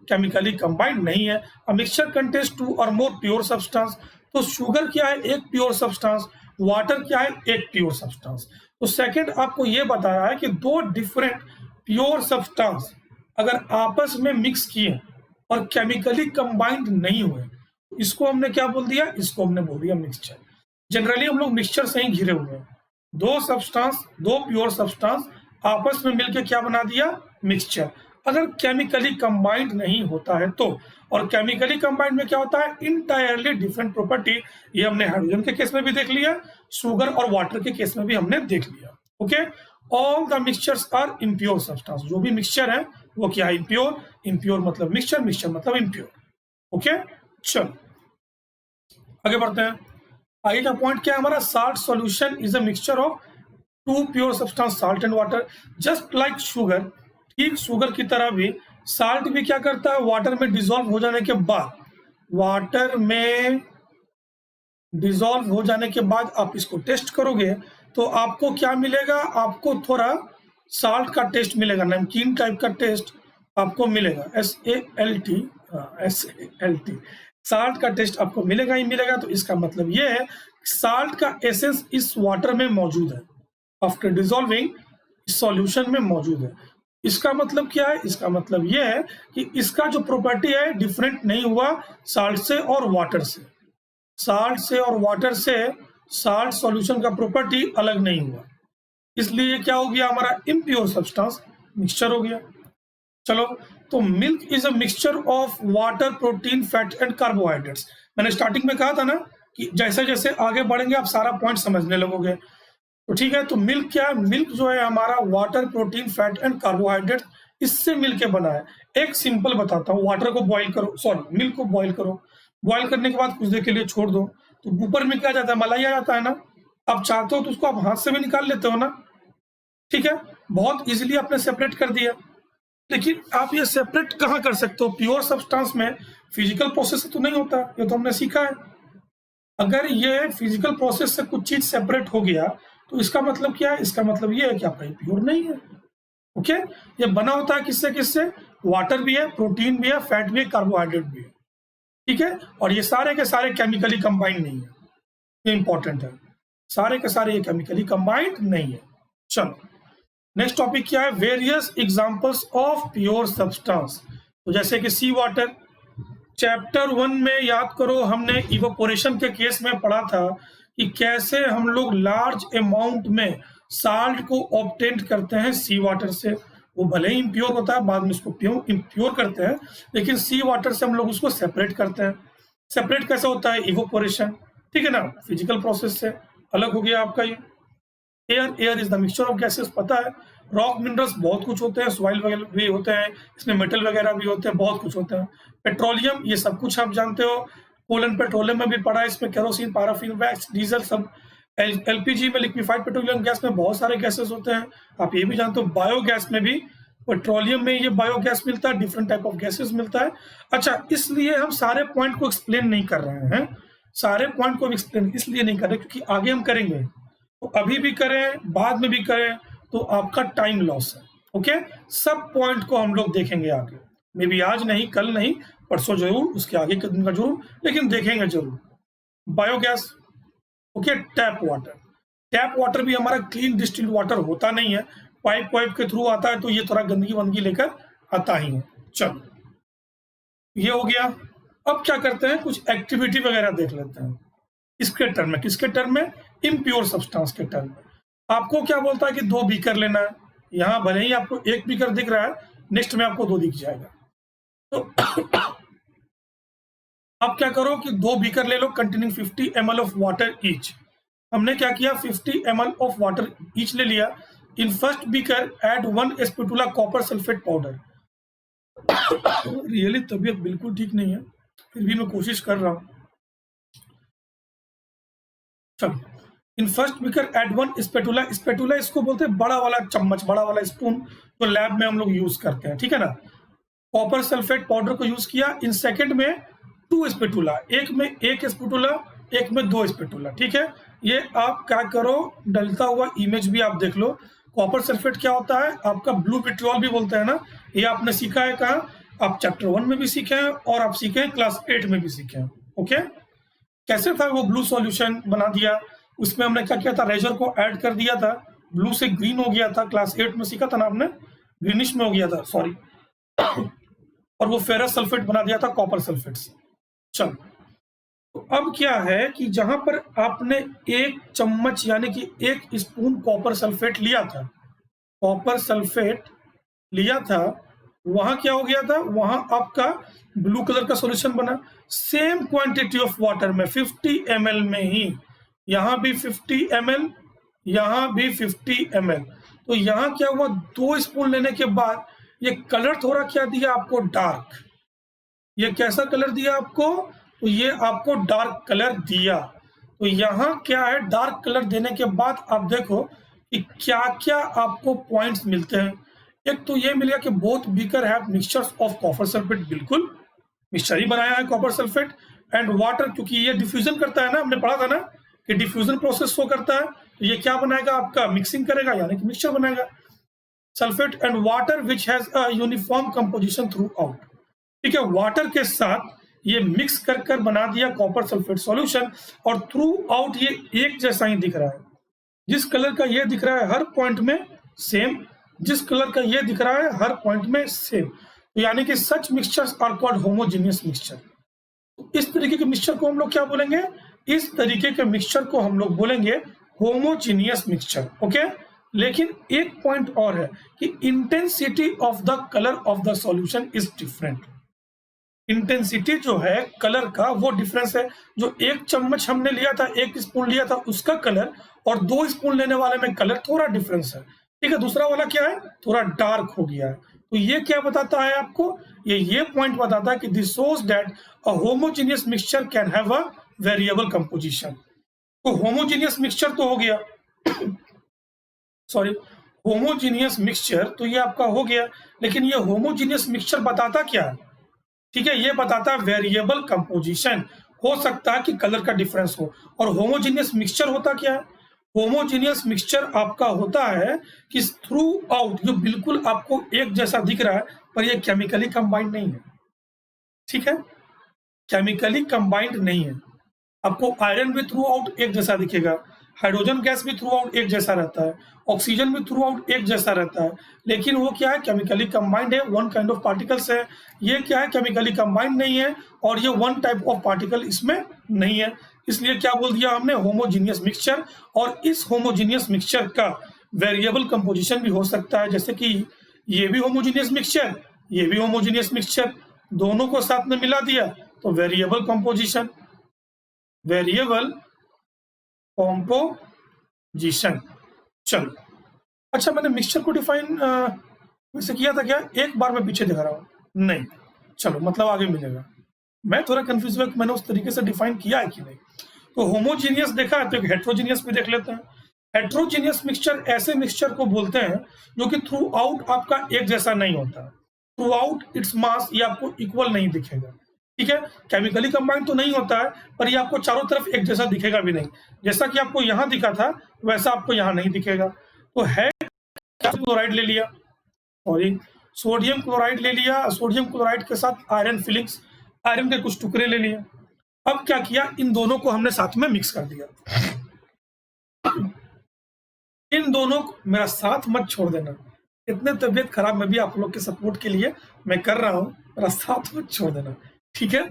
केमिकली कंबाइंड नहीं है। अ मिक्सचर कंटेन्स 2 और मोर प्योर सब्सटेंस। तो शुगर क्या है, एक प्योर सब्सटेंस, वाटर क्या है, एक प्योर सब्सटेंस। तो सेकंड आपको ये बता रहा है कि 2 डिफरेंट प्योर सब्सटेंस अगर आपस में मिक्स किए और केमिकली कंबाइंड नहीं हुए, इसको हमने क्या बोल दिया, इसको हमने बोल दिया मिक्सचर। जनरली हम लोग मिक्सचर से ही घिरे हुए हैं। 2 सब्सटेंस, 2 प्योर सब्सटेंस आपस में मिलकर क्या बना दिया, मिक्सचर। अगर केमिकली कंबाइंड नहीं होता है तो, और केमिकली कंबाइंड में क्या होता है, इंटायरली डिफरेंट प्रॉपर्टी। ये हमने हाइड्रोजन के केस में भी देख लिया, शुगर और वाटर के केस में भी हमने देख लिया। Okay, all the mixtures are impure substance. जो भी मिक्सचर है वो क्या है, इम्प्योर। इम्प्योर मतलब मिक्सचर, मिक्सचर मतलब इम्प्योर। ओके, चलो आगे बढ़ते हैं। आगे का पॉइंट क्या है हमारा, salt solution is a mixture of 2 pure substance, salt and water. Just like sugar, ठीक शुगर की तरह भी साल्ट भी क्या करता है, वाटर में डिसॉल्व हो जाने के बाद, वाटर में डिसॉल्व हो जाने के बाद आप इसको टेस्ट करोगे तो आपको क्या मिलेगा, आपको थोड़ा साल्ट का टेस्ट मिलेगा, नमकीन टाइप का टेस्ट। आपको मिलेगा, SALT, SALT, साल्ट का टेस्ट आपको मिलेगा ही मिलेगा। तो इसका मतलब ये है साल्ट का एसेंस इस वाटर में मौजूद है, आफ्टर डिजोल्विंग इस सॉल्यूशन में मौजूद है। इसका मतलब क्या है? इसका मतलब ये है कि इसका जो प्रॉपर्टी है डिफरेंट नहीं हुआ साल्ट से और वाटर से। साल्ट से और वाटर से साल्ट सॉल्यूशन का प्रॉपर्टी अलग नहीं हुआ, इसलिए क्या हो गया? हमारा इम्प्योर सब्सटेंस मिक्सचर हो गया। चलो, तो milk is a mixture of water, protein, fat and carbohydrates. मैंने स्टार्टिंग में कहा था ना कि जैसे जैसे आगे बढ़ेंगे आप सारा पॉइंट समझने लगोगे। तो ठीक है, तो मिल्क क्या है? मिल्क जो है हमारा water, protein, fat and carbohydrate इससे मिलके बना है। एक सिंपल बताता हूँ, वाटर को बॉईल करो, सॉरी मिल्क को बॉईल करो, बॉईल करने के बाद कुछ देर के लिए छोड़ दो, तो ऊपर में क्या जाता है? मलाई आ जाता है ना। आप चाहते हो तो उसको आप हाथ से भी निकाल लेते हो ना, ठीक है, बहुत इजीली आपने सेपरेट कर दिया। लेकिन आप ये सेपरेट कहाँ कर सकते हो? प्योर सब्सटेंस में फिजिकल प्रोसेस से तो नहीं होता, ये तो हमने सीखा है। अगर ये फिजिकल प्रोसेस से कुछ चीज सेपरेट हो गया तो इसका मतलब क्या है? इसका मतलब ये है कि आपका ये प्योर नहीं है। ओके, ये बना होता है किससे किससे? वाटर भी है, प्रोटीन भी है, फैट भी है, कार्बोहाइड्रेट भी है, ठीक है। और ये सारे के सारे केमिकली कंबाइंड नहीं है, ये इंपॉर्टेंट है, सारे के सारे ये केमिकली कंबाइंड नहीं है। चलो, नेक्स्ट टॉपिक क्या है? Various examples of pure substance. तो जैसे कि सी वाटर, चैप्टर 1 में याद करो हमने इवोपोरेशन के केस में पढ़ा था कि कैसे हम लोग लार्ज अमाउंट में साल्ट को ऑब्टेन करते हैं सी वाटर से। वो भले ही इम्प्योर होता है, बाद में उसको इम्प्योर करते हैं, लेकिन सी वाटर से हम लोग उसको सेपरेट करते हैं। सेपरेट कैसे होता है? इवोपोरेशन, ठीक है ना, फिजिकल प्रोसेस से अलग हो गया आपका ये। Air is the mixture of gases, पता है। रॉक मिनरल्स बहुत कुछ होते हैं, सॉइल वगैरह भी होते हैं, इसमें मेटल वगैरह भी होते हैं, बहुत कुछ होते हैं। पेट्रोलियम, ये सब कुछ आप जानते हो, कोलन पेट्रोलियम में भी पड़ा है, इसमें केरोसिन, पैराफिन, वैक्स, डीजल सब। एलपीजी में, लिक्विफाइड पेट्रोलियम गैस में बहुत सारे गैसेस होते हैं, आप ये भी जानते हो। बायोगैस में भी, पेट्रोलियम में ये बायोगैस मिलता है, डिफरेंट टाइप ऑफ गैसेस मिलता है। अच्छा, इसलिए हम सारे पॉइंट को एक्सप्लेन नहीं कर रहे हैं, सारे पॉइंट को एक्सप्लेन इसलिए नहीं कर रहे क्योंकि आगे हम करेंगे, तो अभी भी करें बाद में भी करें तो आपका टाइम लॉस है। ओके, सब पॉइंट को हम लोग देखेंगे आगे, मे बी आज नहीं, कल नहीं, परसों जरूर, उसके आगे के दिन का जरूर, लेकिन देखेंगे जरूर। बायोगैस, ओके, टैप वाटर भी हमारा क्लीन डिस्टिल्ड वाटर होता नहीं है, पाइप वाइप के थ्रू आता है, तो ये थोड़ा गंदगी वंदगी लेकर आता ही है। चलो, ये हो गया। अब क्या करते हैं, कुछ एक्टिविटी वगैरह देख लेते हैं इसके टर्म में। किसके टर्म में? इम्प्योर सब्सटेंस के टर्म में। आपको क्या बोलता है कि 2 बीकर लेना है। यहाँ भले ही आपको 1 बीकर दिख रहा है, नेक्स्ट में आपको 2 दिख जाएगा। तो आप क्या करो कि 2 बीकर ले लो containing 50 ml of water each. हमने क्या किया, 50 ml ऑफ वाटर ईच ले लिया। In first beaker add 1 spatula copper sulphate powder. Really तबीयत बिल्कुल ठीक नहीं है, फिर भी मैं कोशिश कर रहा हूँ। चलो, in first beaker add 1 spatula. Spatula इसको बोलते हैं बड़ा वाला चम्मच, बड़ा वाला स्पून, जो लैब में हम लोग यूज करते हैं, ठीक है ना। कॉपर सल्फेट पाउडर को यूज किया। इन सेकंड में 2 स्पेटुला, एक में 1 स्पेटुला, एक में 2 स्पेटुला, ठीक है। ये आप क्या करो, डलता हुआ इमेज भी आप देख लो। कॉपर सल्फेट क्या होता है? आपका ब्लू विट्रियोल भी बोलते हैं ना। ये आपने सीखा है कहाँ? आप चैप्टर 1 में भी सीखे हैं और आप सीखे हैं क्लास 8 में भी सीखे हैं। ओके, कैसे था वो ब्लू सॉल्यूशन बना दिया, उसमें हमने क्या किया था, रेजर को ऐड कर दिया था, ब्लू से ग्रीन हो गया था, क्लास 8 में सीखा था ना आपने, ग्रीनिश में हो गया था, सॉरी। और वो फेरस सल्फेट बना दिया था कॉपर सल्फेट से। चलो, तो अब क्या है कि जहां पर आपने 1 चम्मच यानी कि 1 स्पून कॉपर सल्फेट लिया था, कॉपर सल्फेट लिया था, वहां क्या हो गया था, वहां आपका ब्लू कलर का सॉल्यूशन बना। सेम क्वांटिटी ऑफ वाटर में 50 ml में ही, यहाँ भी 50 ml, यहाँ भी 50 ml। तो यहाँ क्या हुआ, 2 स्पून लेने के बाद ये कलर थोड़ा क्या दिया आपको, डार्क। ये कैसा कलर दिया आपको? तो ये आपको डार्क कलर दिया। तो यहाँ क्या है, डार्क कलर देने के बाद आप देखो कि क्या क्या आपको पॉइंट्स मिलते हैं। एक तो ये मिल गया कि both beaker have mixtures of copper sulphate, बिल्कुल मिक्सचर ही बनाया है कॉपर सल्फेट एंड वाटर, क्योंकि ये डिफ्यूजन करता है ना, हमने पढ़ा था ना कि डिफ्यूजन प्रोसेस शो करता है। तो ये क्या बनाएगा आपका, मिक्सिंग करेगा यानी कि मिक्सचर बनाएगा। Sulphate and water which has a uniform composition through out. ठीक है, वाटर के साथ ये मिक्स कर कर बना दिया कॉपर सल्फेट सॉल्यूशन, और थ्रू आउट ये एक जैसा ही दिख रहा है। जिस कलर का ये दिख रहा है हर पॉइंट में सेम, जिस कलर का ये दिख रहा है हर पॉइंट में सेम, तो यानी कि such mixtures are called homogeneous mixture. इस तरीके के मिक्सचर को हम लोग क्या बोलेंगे? इस तरीके के मिक्सचर को हम लोग बोलेंगे होमोजेनियस मिक्सचर। ओके, लेकिन एक पॉइंट और है कि intensity of the colour of the solution is different. Intensity जो है कलर का वो डिफरेंस है। जो एक चम्मच हमने लिया था, एक स्पून लिया था, उसका कलर और 2 स्पून लेने वाले में कलर थोड़ा डिफरेंस है। ठीक है, दूसरा वाला क्या है? थोड़ा डार्क हो गया है। तो ये क्या बताता है आपको? ये पॉइंट बताता है कि this shows that a homogeneous mixture can have a variable composition. तो होमोजेनियस मिक्सचर तो हो गया सॉरी, होमोजेनियस मिक्सचर तो ये आपका हो गया, लेकिन ये होमोजेनियस मिक्सचर बताता क्या है? ठीक है, ये बताता है वेरिएबल कंपोजिशन। हो सकता है कि कलर का डिफरेंस हो। और होमोजेनियस मिक्सचर होता क्या है? होमोजेनियस मिक्सचर आपका होता है कि थ्रू आउट जो बिल्कुल आपको एक जैसा दिख रहा है, पर ये केमिकली कंबाइंड नहीं है। ठीक है, केमिकली कंबाइंड नहीं है। आपको आयरन भी थ्रू आउट एक जैसा दिखेगा, हाइड्रोजन गैस भी थ्रू आउट एक जैसा रहता है, ऑक्सीजन भी थ्रू आउट एक जैसा रहता है, लेकिन वो क्या है? केमिकली कंबाइंड है, वन काइंड ऑफ पार्टिकल्स है। ये क्या है? केमिकली कंबाइंड नहीं है, और ये वन टाइप ऑफ पार्टिकल इसमें नहीं है। इसलिए क्या बोल दिया हमने? Homogeneous mixture. और इस होमोजीनियस मिक्सचर का वेरिएबल कंपोजिशन भी हो सकता है, जैसे कि ये भी होमोजीनियस मिक्सचर, ये भी होमोजीनियस मिक्सचर, दोनों को साथ में मिला दिया तो वेरिएबल कंपोजिशन, वेरिएबल कंपोजिशन। चलो, अच्छा, मैंने मिक्सचर को डिफाइन वैसे किया था क्या? एक बार मैं पीछे दिखा रहा हूँ, नहीं, चलो, मतलब आगे मिलेगा। मैं थोड़ा कंफ्यूज हुआ कि मैंने उस तरीके से डिफाइन किया है कि नहीं। तो होमोजीनियस देखा है, तो एक हेट्रोजीनियस भी देख लेते हैं। हेट्रोजीनियस मिक्सचर ऐसे मिक्सचर को बोलते हैं जो कि थ्रू आउट आपका एक जैसा नहीं होता। थ्रू आउट इट्स मास ये आपको इक्वल नहीं दिखेगा। ठीक है, केमिकली कंबाइंड तो नहीं होता है, पर ये आपको चारों तरफ एक जैसा दिखेगा भी नहीं। जैसा कि आपको यहाँ दिखा था वैसा आपको यहाँ नहीं दिखेगा। तो है क्लोराइड ले लिया, सॉरी, सोडियम क्लोराइड ले लिया, सोडियम क्लोराइड के साथ आयरन फिलिंग्स, आयरन के कुछ टुकड़े ले लिए। अब क्या किया? इन दोनों को हमने साथ में मिक्स कर दिया। इन दोनों को, मेरा साथ मत छोड़ देना, इतने तबीयत खराब में भी आप लोग के सपोर्ट के लिए मैं कर रहा हूँ, मेरा साथ मत छोड़ देना। ठीक है,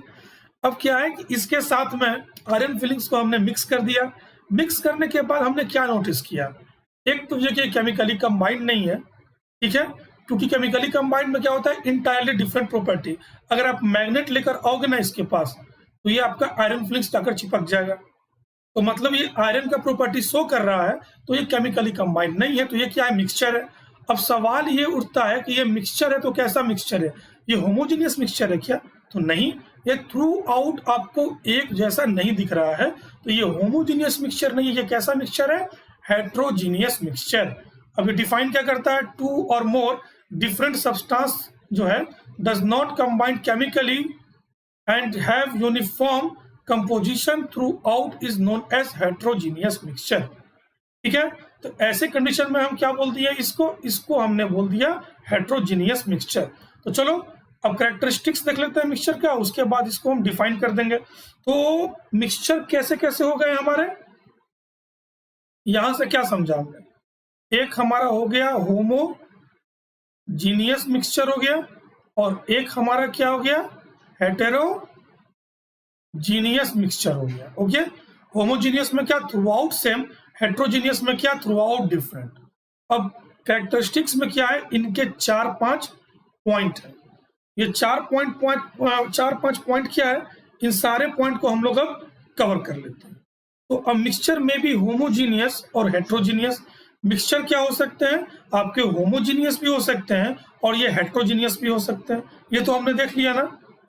अब क्या है कि इसके साथ में आयरन फिलिंग्स को हमने मिक्स कर दिया। मिक्स करने के बाद हमने क्या नोटिस किया? एक तो ये कि केमिकली कंबाइंड नहीं है। ठीक है, क्योंकि केमिकली कंबाइंड में क्या होता है? Entirely different property. अगर आप मैग्नेट लेकर आओगे ना इसके पास, तो ये आपका आयरन फिलिंग्स जाकर चिपक जाएगा। तो मतलब ये आयरन का प्रॉपर्टी शो कर रहा है, तो ये केमिकली कंबाइंड नहीं है। तो ये क्या है? मिक्सचर है। अब सवाल ये उठता है कि ये मिक्सचर है तो कैसा मिक्सचर है? ये होमोजेनियस मिक्सचर है क्या? तो नहीं, ये थ्रू आउट आपको एक जैसा नहीं दिख रहा है, तो ये होमोजेनियस मिक्सचर नहीं है। ये कैसा मिक्सचर है? Heterogeneous mixture. अब ये डिफाइन क्या करता है? 2 और मोर डिफरेंट सब्सटेंस जो है does not combine chemically and have uniform composition throughout is known as heterogeneous mixture. ठीक है, तो ऐसे कंडीशन में हम क्या बोल दिए? इसको हमने बोल दिया हेट्रोजीनियस मिक्सचर। तो चलो, अब कैरेक्टरिस्टिक्स देख लेते हैं मिक्सचर का, उसके बाद इसको हम डिफाइन कर देंगे। तो मिक्सचर कैसे कैसे हो गए हमारे? यहां से क्या समझा हमने? एक हमारा हो गया होमोजीनियस मिक्सचर हो गया, और एक हमारा क्या हो गया? हेटेरोजीनियस मिक्सचर हो गया। ओके, होमोजीनियस में क्या? Through out same. हेट्रोजीनियस में क्या? Through out different. अब कैरेक्टरिस्टिक्स में क्या है? इनके 4-5 पॉइंट है। ये 4-5 पॉइंट क्या है? इन सारे पॉइंट को हम लोग अब कवर कर लेते हैं। तो अब मिक्सचर में भी होमोजीनियस और हेट्रोजीनियस मिक्सचर क्या हो सकते हैं? आपके होमोजीनियस भी हो सकते हैं और ये हेट्रोजीनियस भी हो सकते हैं। ये तो हमने देख लिया ना,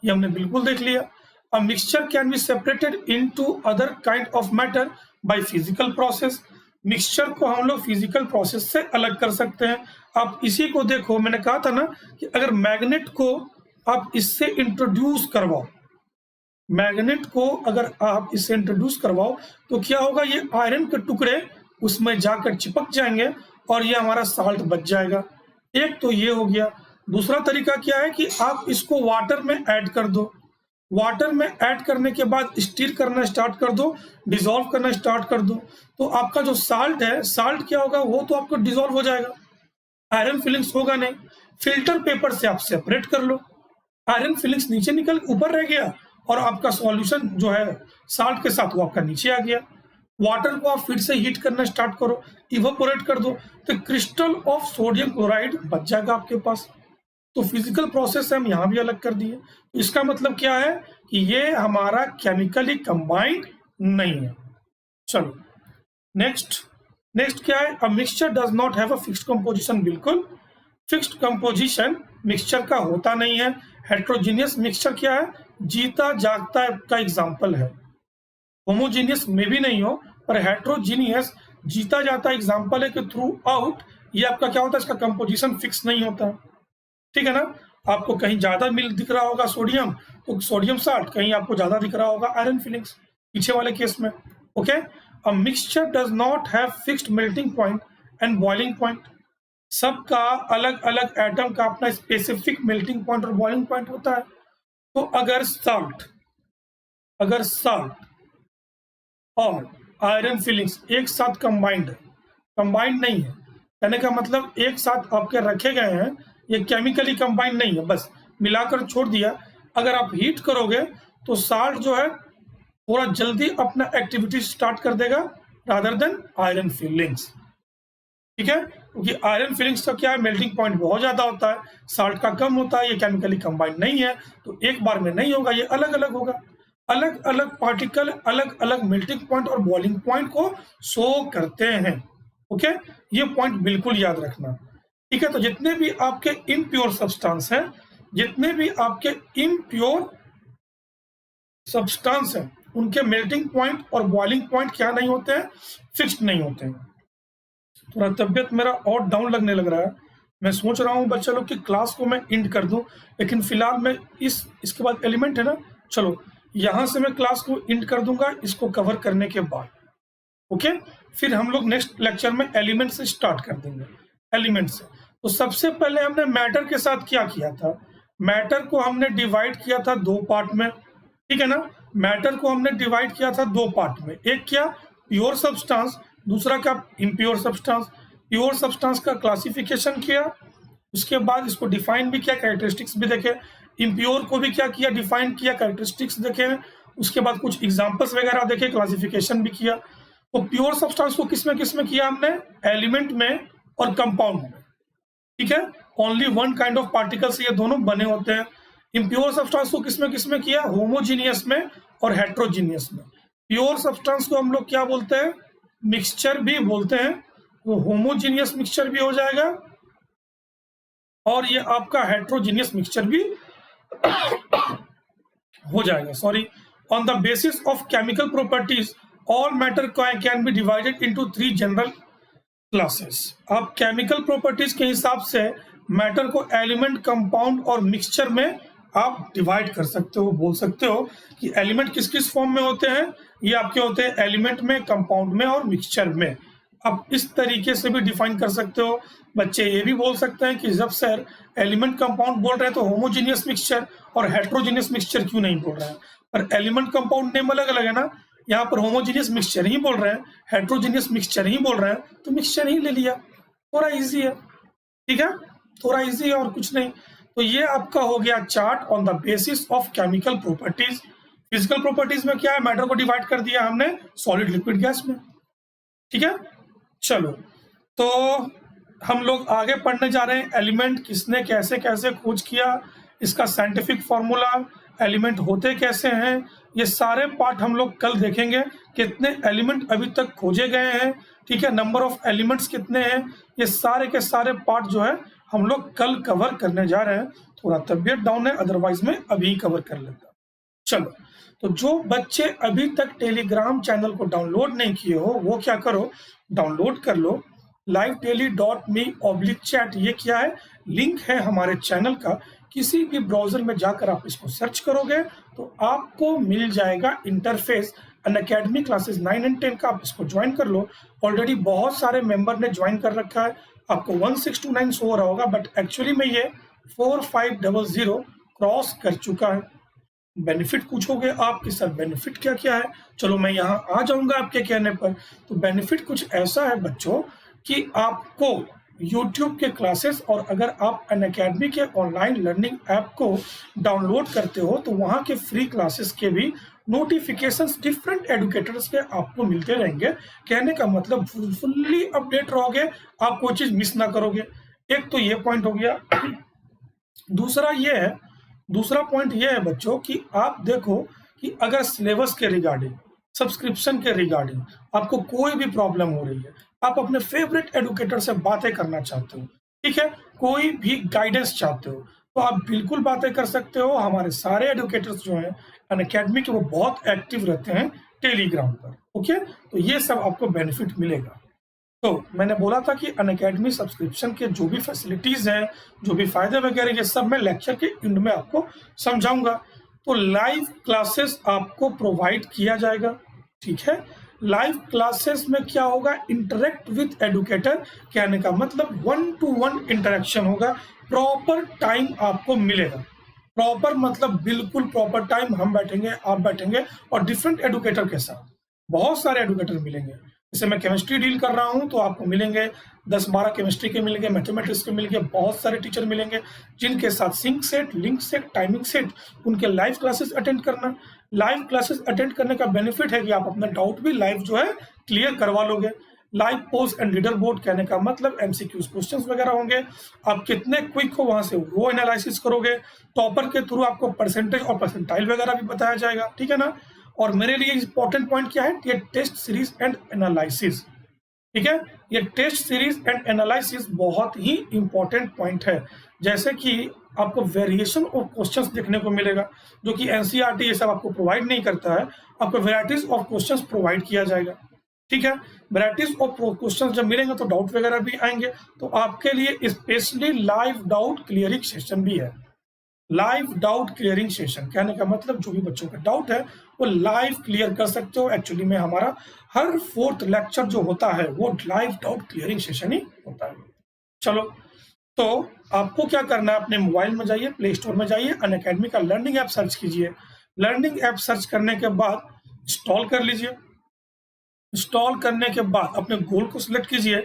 ये हमने बिल्कुल देख लिया। अब mixture can be separated into other kind of matter by physical process. Mixture को हम लोग फिजिकल प्रोसेस से अलग कर सकते हैं। आप इसी को देखो, मैंने कहा था ना कि अगर मैग्नेट को आप इससे इंट्रोड्यूस करवाओ, मैग्नेट को अगर आप इससे इंट्रोड्यूस करवाओ तो क्या होगा? ये आयरन के टुकड़े उसमें जाकर चिपक जाएंगे और ये हमारा साल्ट बच जाएगा। एक तो ये हो गया। दूसरा तरीका क्या है कि आप इसको वाटर में ऐड कर दो। वाटर में ऐड करने के बाद स्टीर करना स्टार्ट कर दो, डिसॉल्व करना स्टार्ट कर दो, तो आपका जो साल्ट है, साल्ट क्या होगा, वो तो आपको डिसॉल्व हो जाएगा, आयरन फिलिंग्स होगा नहीं। फिल्टर पेपर से आप सेपरेट कर लो, आयरन फिलिंग्स नीचे निकल ऊपर रह गया और आपका सॉल्यूशन जो है साल्ट के साथ वो आपका नीचे आ गया। वाटर को आप फिर से हीट करना स्टार्ट करो, इवोपोरेट कर दो, तो क्रिस्टल ऑफ सोडियम क्लोराइड बच जाएगा आपके पास। तो फिजिकल प्रोसेस हम यहाँ भी अलग कर दिए। तो इसका मतलब क्या है कि ये हमारा केमिकली कंबाइंड नहीं है। चलो नेक्स्ट क्या है, a mixture does not have a fixed composition. बिल्कुल फिक्स्ड कंपोजिशन मिक्सचर का होता नहीं है। हेट्रोजीनियस मिक्सचर क्या है, जीता जागता का एग्जाम्पल है। होमोजीनियस में भी नहीं हो, पर हेट्रोजीनियस जीता जाता एग्जाम्पल है कि थ्रू आउट ये आपका क्या होता है, इसका कंपोजिशन फिक्स नहीं होता। ठीक है ना, आपको कहीं ज्यादा मिल दिख रहा होगा सोडियम, तो सोडियम साल्ट, कहीं आपको ज्यादा दिख रहा होगा आयरन फिलिंग्स, पीछे वाले केस में। Okay, a mixture does not have fixed melting point and boiling point. सबका अलग अलग एटम का अपना स्पेसिफिक मेल्टिंग पॉइंट और बॉइलिंग पॉइंट होता है। तो अगर साल्ट और आयरन फिलिंग्स एक साथ कंबाइंड नहीं है, कहने का मतलब एक साथ आपके रखे गए हैं, ये केमिकली कंबाइंड नहीं है, बस मिलाकर छोड़ दिया। अगर आप हीट करोगे तो साल्ट जो है थोड़ा जल्दी अपना एक्टिविटी स्टार्ट कर देगा रादर देन आयरन फिलिंग्स। ठीक है, क्योंकि आयरन फिलिंग्स का क्या है, मेल्टिंग पॉइंट बहुत ज्यादा होता है, साल्ट का कम होता है, ये केमिकली कंबाइंड नहीं है, तो एक बार में नहीं होगा, ये अलग अलग होगा। अलग अलग पार्टिकल अलग अलग मेल्टिंग पॉइंट और बॉइलिंग पॉइंट को शो करते हैं। ओके, ये पॉइंट बिल्कुल याद रखना। ठीक है, तो जितने भी आपके इम्प्योर सब्सटेंस हैं, जितने भी आपके इम्प्योर सब्सटेंस हैं, उनके मेल्टिंग पॉइंट और बॉइलिंग पॉइंट क्या नहीं होते हैं, फिक्स्ड नहीं होते हैं। थोड़ा तबियत मेरा और डाउन लगने लग रहा है, मैं सोच रहा हूँ बच्चा लोग की क्लास को मैं एंड कर दूं, लेकिन फिलहाल मैं इसके बाद एलिमेंट है ना, चलो यहाँ से मैं क्लास को एंड कर दूंगा इसको कवर करने के बाद। ओके, फिर हम लोग नेक्स्ट लेक्चर में एलिमेंट से स्टार्ट कर देंगे। एलिमेंट से तो सबसे पहले हमने मैटर के साथ क्या किया था, मैटर को हमने डिवाइड किया था दो पार्ट में। ठीक है ना, मैटर को हमने डिवाइड किया था दो पार्ट में, एक क्या प्योर सब्सटेंस, दूसरा क्या इम्प्योर सब्सटेंस। प्योर सब्सटेंस का क्लासिफिकेशन किया, उसके बाद इसको डिफाइन भी किया, कैरेक्टरिस्टिक्स भी देखे। इम्प्योर को भी क्या किया, डिफाइन किया, कैरेक्टरिस्टिक्स देखे, उसके बाद कुछ एग्जांपल्स वगैरह देखे, क्लासिफिकेशन भी किया। तो प्योर सब्सटेंस को किसमें किया हमने, एलिमेंट में और कंपाउंड में। ठीक है, only one kind of particles ये दोनों बने होते हैं। इम्प्योर सब्सटेंस को किसमें किया, होमोजीनियस में और हेट्रोजीनियस में। प्योर सब्सटेंस को हम लोग क्या बोलते हैं, मिक्सचर भी बोलते हैं, तो होमोजीनियस मिक्सचर भी हो जाएगा और ये आपका हेट्रोजीनियस मिक्सचर भी हो जाएगा। Sorry, on the basis of chemical properties all matter can be divided into three general classes. आप केमिकल प्रॉपर्टीज के हिसाब से मैटर को एलिमेंट, कंपाउंड और मिक्सचर में आप डिवाइड कर सकते हो, बोल सकते हो कि एलिमेंट किस किस फॉर्म में होते हैं, ये आपके होते हैं एलिमेंट में, कंपाउंड में और मिक्सचर में। आप इस तरीके से भी डिफाइन कर सकते हो। बच्चे ये भी बोल सकते हैं कि जब सर एलिमेंट कंपाउंड बोल रहे हैं तो होमोजीनियस मिक्सचर और हेट्रोजीनियस मिक्सचर क्यों नहीं बोल रहे हैं, पर एलिमेंट कंपाउंड नेम अलग अलग है ना, यहाँ पर होमोजीनियस मिक्सचर ही बोल रहे हैं, हेट्रोजीनियस मिक्सचर ही बोल रहे हैं, तो मिक्सचर ही ले लिया, थोड़ा इजी है। ठीक है, थोड़ा इजी है और कुछ नहीं। तो ये आपका हो गया chart on the basis of chemical properties. Physical properties में क्या है, मैटर को डिवाइड कर दिया हमने सॉलिड, लिक्विड, गैस में। ठीक है, चलो तो हम लोग आगे पढ़ने जा रहे हैं एलिमेंट किसने कैसे कैसे खोज किया, इसका साइंटिफिक फॉर्मूला, एलिमेंट होते कैसे हैं, ये सारे पार्ट हम लोग कल देखेंगे। कितने एलिमेंट अभी तक खोजे गए हैं, ठीक है, नंबर ऑफ एलिमेंट्स कितने हैं, ये सारे के सारे पार्ट जो है हम लोग कल कवर करने जा रहे हैं। थोड़ा तबियत डाउन है, अदरवाइज में अभी कवर कर लेता। चलो, तो जो बच्चे अभी तक टेलीग्राम चैनल को डाउनलोड नहीं किए हो वो क्या करो, डाउनलोड कर लो, livedaily.me/chat। ये क्या है, लिंक है हमारे चैनल का। किसी भी ब्राउजर में जाकर आप इसको सर्च करोगे तो आपको मिल जाएगा इंटरफेस अनअकैडमी क्लासेस 9 एंड 10 का। आप इसको ज्वाइन कर लो, ऑलरेडी बहुत सारे मेंबर ने ज्वाइन कर रखा है, आपको 1629 शो हो रहा होगा, बट एक्चुअली में ये 4500 क्रॉस कर चुका है। बेनिफिट पूछोगे आप कि सर बेनिफिट क्या क्या है, चलो मैं यहाँ आ जाऊंगा आपके कहने पर। तो बेनिफिट कुछ ऐसा है बच्चों कि आपको YouTube के क्लासेस, और अगर आप अनअकैडमी के ऑनलाइन लर्निंग ऐप को डाउनलोड करते हो तो वहाँ के फ्री क्लासेस के भी नोटिफिकेशंस डिफरेंट एडुकेटर्स के आपको मिलते रहेंगे। कहने का मतलब फुल्ली अपडेट रहोगे, आप कोई चीज़ मिस ना करोगे। एक तो ये पॉइंट हो गया। दूसरा पॉइंट ये है बच्चों कि आप देखो कि अगर सिलेबस के रिगार्डिंग, सब्सक्रिप्शन के रिगार्डिंग आपको कोई भी प्रॉब्लम हो रही है, आप अपने फेवरेट एडुकेटर से बातें करना चाहते हो, ठीक है, कोई भी गाइडेंस चाहते हो, तो आप बिल्कुल बातें कर सकते हो। हमारे सारे एडुकेटर्स जो हैं अनअकैडमी के, वो बहुत एक्टिव रहते हैं टेलीग्राम पर। ओके, तो ये सब आपको बेनिफिट मिलेगा। तो मैंने बोला था कि अनअकैडमी सब्सक्रिप्शन के जो भी फैसिलिटीज हैं, जो भी फायदे वगैरह, ये सब मैं लेक्चर के एंड में आपको समझाऊंगा। तो लाइव क्लासेस आपको प्रोवाइड किया जाएगा, ठीक है। लाइव क्लासेस में क्या होगा, इंटरेक्ट विथ एडुकेटर, कहने का मतलब 1-to-1 इंटरेक्शन होगा, प्रॉपर टाइम आपको मिलेगा। प्रॉपर मतलब बिल्कुल प्रॉपर टाइम, हम बैठेंगे, आप बैठेंगे, और डिफरेंट एडुकेटर के साथ बहुत सारे एडुकेटर मिलेंगे। जैसे मैं केमिस्ट्री डील कर रहा हूं तो आपको मिलेंगे 10-12 केमिस्ट्री के मिलेंगे, मैथमेटिक्स के मिलेंगे, बहुत सारे टीचर मिलेंगे जिनके साथ sync set, link set, timing set, उनके लाइव क्लासेस अटेंड करना। लाइव क्लासेस अटेंड करने का बेनिफिट है कि आप अपना डाउट भी लाइव जो है क्लियर करवा लोगे। Live post and leader board, कहने का मतलब एमसीक्यूज क्वेश्चंस वगैरह होंगे, आप कितने क्विक हो वहां से वो एनालिसिस करोगे। टॉपर के थ्रू आपको परसेंटेज और परसेंटाइल वगैरह भी बताया जाएगा, ठीक है ना। और मेरे लिए इंपॉर्टेंट पॉइंट क्या है, ये टेस्ट सीरीज एंड एनालिसिस, ठीक है। ये टेस्ट सीरीज एंड एनालिसिस बहुत ही इंपॉर्टेंट पॉइंट है। जैसे कि आपको वेरिएशन ऑफ क्वेश्चंस देखने को मिलेगा, जो कि एनसीईआरटी ये सब आपको प्रोवाइड नहीं करता है। आपको वेराइटीज ऑफ क्वेश्चंस प्रोवाइड किया जाएगा, ठीक है। वेराइटीज ऑफ क्वेश्चंस जब मिलेंगे तो डाउट वगैरह भी आएंगे। तो आपके लिए specially live doubt clearing session भी है। लाइव डाउट क्लियरिंग सेशन, कहने का मतलब जो भी बच्चों का डाउट है वो लाइव क्लियर कर सकते हो। एक्चुअली में हमारा हर 4th लेक्चर जो होता है वो लाइव डाउट क्लियरिंग सेशन ही होता है। चलो, तो आपको क्या करना है, अपने मोबाइल में जाइए, प्ले स्टोर में जाइए, अनअकैडमी का लर्निंग ऐप सर्च कीजिए। लर्निंग ऐप सर्च करने के बाद इंस्टॉल कर लीजिए। इंस्टॉल करने के बाद अपने गोल को सिलेक्ट कीजिए,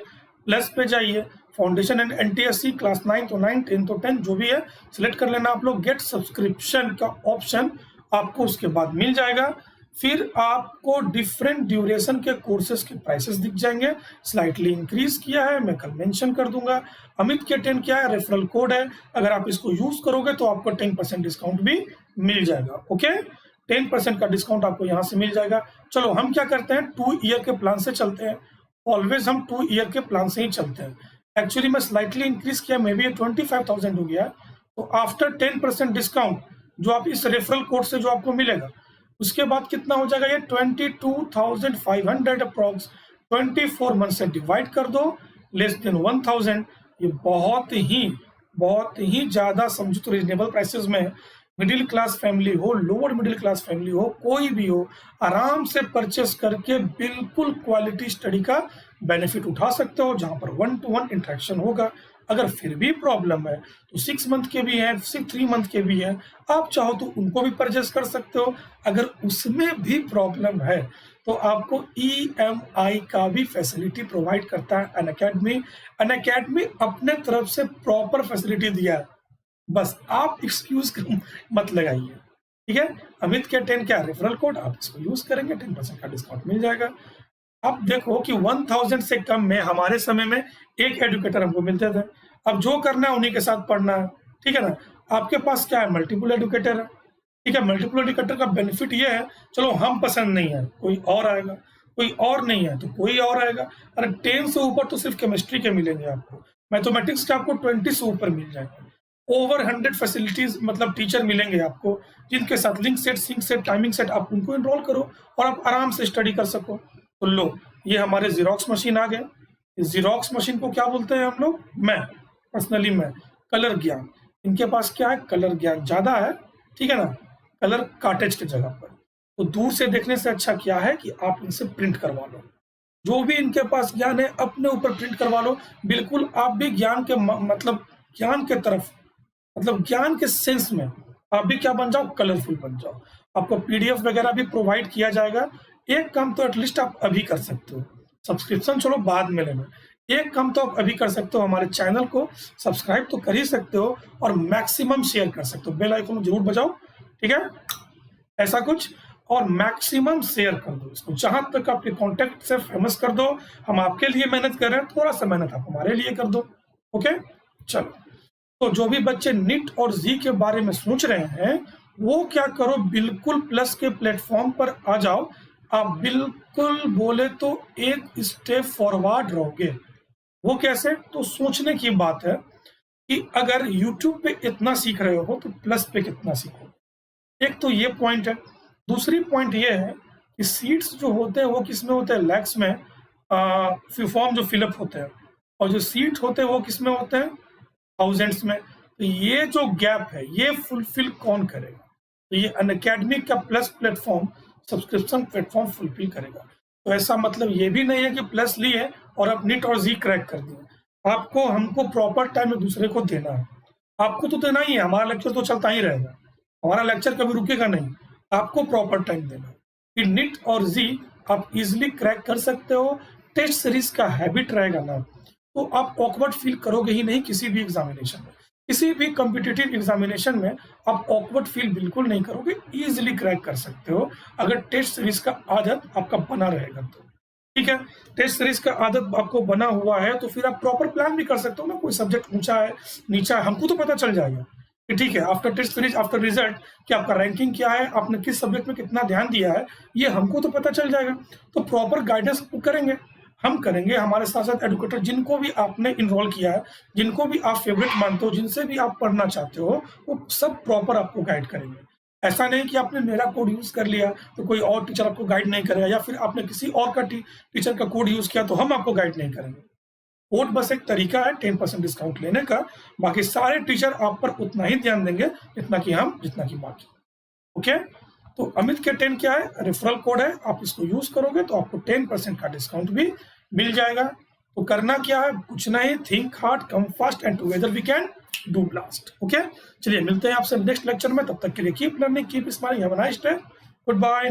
प्लस पे जाइए, फाउंडेशन एंड एनटीएससी क्लास 9 तो 9, 10 तो 10, जो भी है सिलेक्ट कर लेना आप लोग। गेट सब्सक्रिप्शन का ऑप्शन आपको उसके बाद मिल जाएगा। फिर आपको डिफरेंट ड्यूरेशन के कोर्सेज के प्राइसेस दिख जाएंगे। स्लाइटली इंक्रीज किया है, मैं कल मेंशन कर दूंगा। अमित के 10 क्या है, रेफरल कोड है, अगर आप इसको यूज करोगे तो आपको 10% डिस्काउंट भी मिल जाएगा। ओके, 10% का डिस्काउंट आपको यहाँ से मिल जाएगा। चलो हम क्या करते हैं, 2 ईयर के प्लान से चलते हैं। ऑलवेज हम 2 ईयर के प्लान से ही चलते हैं। एक्चुअली मैं स्लाइटली इंक्रीज किया, मे बी 25,000 हो गया। तो आफ्टर 10% डिस्काउंट जो आप इस रेफरल कोड से जो आपको मिलेगा, उसके बाद कितना हो जाएगा, ये 22,500 अप्रॉक्स। 24 मंथ से डिवाइड कर दो, लेस देन 1,000। ये बहुत ही ज्यादा समझो तो रीजनेबल प्राइसेस में मिडिल क्लास फैमिली हो, लोअर मिडिल क्लास फैमिली हो, कोई भी हो, आराम से परचेस करके बिल्कुल क्वालिटी स्टडी का बेनिफिट उठा सकते हो, जहां पर 1-to-1 इंटरेक्शन होगा। अगर फिर भी प्रॉब्लम है तो 6 मंथ के भी हैं, 3 मंथ के भी हैं, आप चाहो तो उनको भी परचेस कर सकते हो। अगर उसमें भी प्रॉब्लम है तो आपको EMI का भी फैसिलिटी प्रोवाइड करता है अनअकैडमी। अनअकैडमी अपने तरफ से प्रॉपर फैसिलिटी दिया है, बस आप एक्सक्यूज मत लगाइए, ठीक है। अमित के 10 क्या रेफरल कोड, आप इसको यूज करेंगे, 10% का डिस्काउंट मिल जाएगा। अब देखो कि 1,000 से कम में हमारे समय में एक एडुकेटर हमको मिलते थे। अब जो करना है उन्हीं के साथ पढ़ना है, ठीक है ना। आपके पास क्या है, मल्टीपल एडुकेटर है, ठीक है। मल्टीपल एडुकेटर का बेनिफिट ये है, चलो हम पसंद नहीं है, कोई और आएगा, कोई और नहीं है तो कोई और आएगा। अरे 10 से ऊपर तो सिर्फ केमिस्ट्री के मिलेंगे आपको, मैथमेटिक्स के आपको 20 से ऊपर मिल जाएंगे। ओवर 100 फैसिलिटीज मतलब टीचर मिलेंगे आपको, जिनके साथ link set, sync set, timing set, आप उनको एनरोल करो और आप आराम से स्टडी कर सको। तो लो, ये हमारे जीरोक्स मशीन आ गए। इस जीरोक्स मशीन को क्या बोलते हैं हम लोग, मैं पर्सनली मैं कलर ज्ञान। इनके पास क्या है, कलर ज्ञान ज्यादा है, ठीक है ना, कलर कार्टेज की जगह पर। तो दूर से देखने से अच्छा क्या है कि आप इनसे प्रिंट करवा लो। जो भी इनके पास ज्ञान है अपने ऊपर प्रिंट करवा लो। बिल्कुल आप भी ज्ञान के मतलब ज्ञान के तरफ, मतलब ज्ञान के सेंस में आप भी क्या बन जाओ, कलरफुल बन जाओ। आपको पीडीएफ वगैरह भी प्रोवाइड किया जाएगा। एक काम तो एटलीस्ट आप अभी कर सकते हो, सब्सक्रिप्शन चलो बाद में लेना, एक काम तो आप अभी कर सकते हो, हमारे चैनल को सब्सक्राइब तो कर ही सकते हो और मैक्सिमम शेयर कर सकते हो। बेल आइकन जरूर बजाओ, ठीक है, ऐसा कुछ, और मैक्सिमम शेयर कर दो इसको, जहां तक आपके कॉन्टेक्ट से फेमस कर दो। हम आपके लिए मेहनत कर रहे हैं, थोड़ा सा मेहनत आप हमारे लिए कर दो। ओके, चलो। तो जो भी बच्चे निट और जी के बारे में सोच रहे हैं वो क्या करो, बिल्कुल प्लस के प्लेटफॉर्म पर आ जाओ। आप बिल्कुल बोले तो एक स्टेप फॉरवर्ड रहोगे। वो कैसे, तो सोचने की बात है कि अगर यूट्यूब पे इतना सीख रहे हो तो प्लस पे कितना सीखो। एक तो ये पॉइंट है। दूसरी पॉइंट ये है कि सीट्स जो होते हैं वो किसमें होते हैं, लैक्स में, फॉर्म जो फिलअप होते हैं, और जो सीट होते हैं वो किसमें होते हैं, थाउजेंड्स में। तो ये जो गैप है ये फुलफिल कौन करेगा, तो ये अनअकैडमी का plus platform, subscription platform fulfil करेगा। तो ऐसा मतलब ये भी नहीं है कि प्लस लिए और आप निट और जी क्रैक कर दिए। आपको हमको प्रॉपर टाइम में दूसरे को देना है, आपको तो देना ही है। हमारा लेक्चर तो चलता ही रहेगा, हमारा लेक्चर कभी रुकेगा नहीं। आपको प्रॉपर टाइम देना है कि निट और जी आप इजिली क्रैक कर सकते हो। टेस्ट सीरीज का हैबिट रहेगा ना, तो आप ऑकवर्ड फील करोगे ही नहीं किसी भी एग्जामिनेशन में। किसी भी कॉम्पिटिटिव एग्जामिनेशन में आप ऑकवर्ड फील बिल्कुल नहीं करोगे, इजिली क्रैक कर सकते हो अगर टेस्ट सीरीज का आदत आपका बना रहेगा तो। ठीक है, टेस्ट सीरीज का आदत आपको बना हुआ है तो फिर आप प्रॉपर प्लान भी कर सकते हो ना। कोई सब्जेक्ट ऊंचा है नीचा है, हमको तो पता चल जाएगा कि ठीक है after test series after result कि आपका रैंकिंग क्या है, आपने किस सब्जेक्ट में कितना ध्यान दिया है, ये हमको तो पता चल जाएगा। तो प्रॉपर गाइडेंस करेंगे, हम करेंगे, हमारे साथ साथ एडुकेटर जिनको भी आपने इनरोल किया है, जिनको भी आप फेवरेट मानते हो, जिनसे भी आप पढ़ना चाहते हो, वो सब प्रॉपर आपको गाइड करेंगे। ऐसा नहीं कि आपने मेरा कोड यूज कर लिया तो कोई और टीचर आपको गाइड नहीं करेगा, या फिर आपने किसी और का टीचर का कोड यूज किया तो हम आपको गाइड नहीं करेंगे। कोड बस एक तरीका है 10% डिस्काउंट लेने का, बाकी सारे टीचर आप पर उतना ही ध्यान देंगे जितना कि हम, जितना कि बाकी। ओके, तो अमित के 10 क्या है, रेफरल कोड है, आप इसको यूज करोगे तो आपको 10% का डिस्काउंट भी मिल जाएगा। तो करना क्या है, कुछ नहीं, think hard, come fast and together we can do blast. Okay, चलिए मिलते हैं आपसे नेक्स्ट लेक्चर में, तब तक के लिए keep learning, keep smiling, have a nice day, good bye.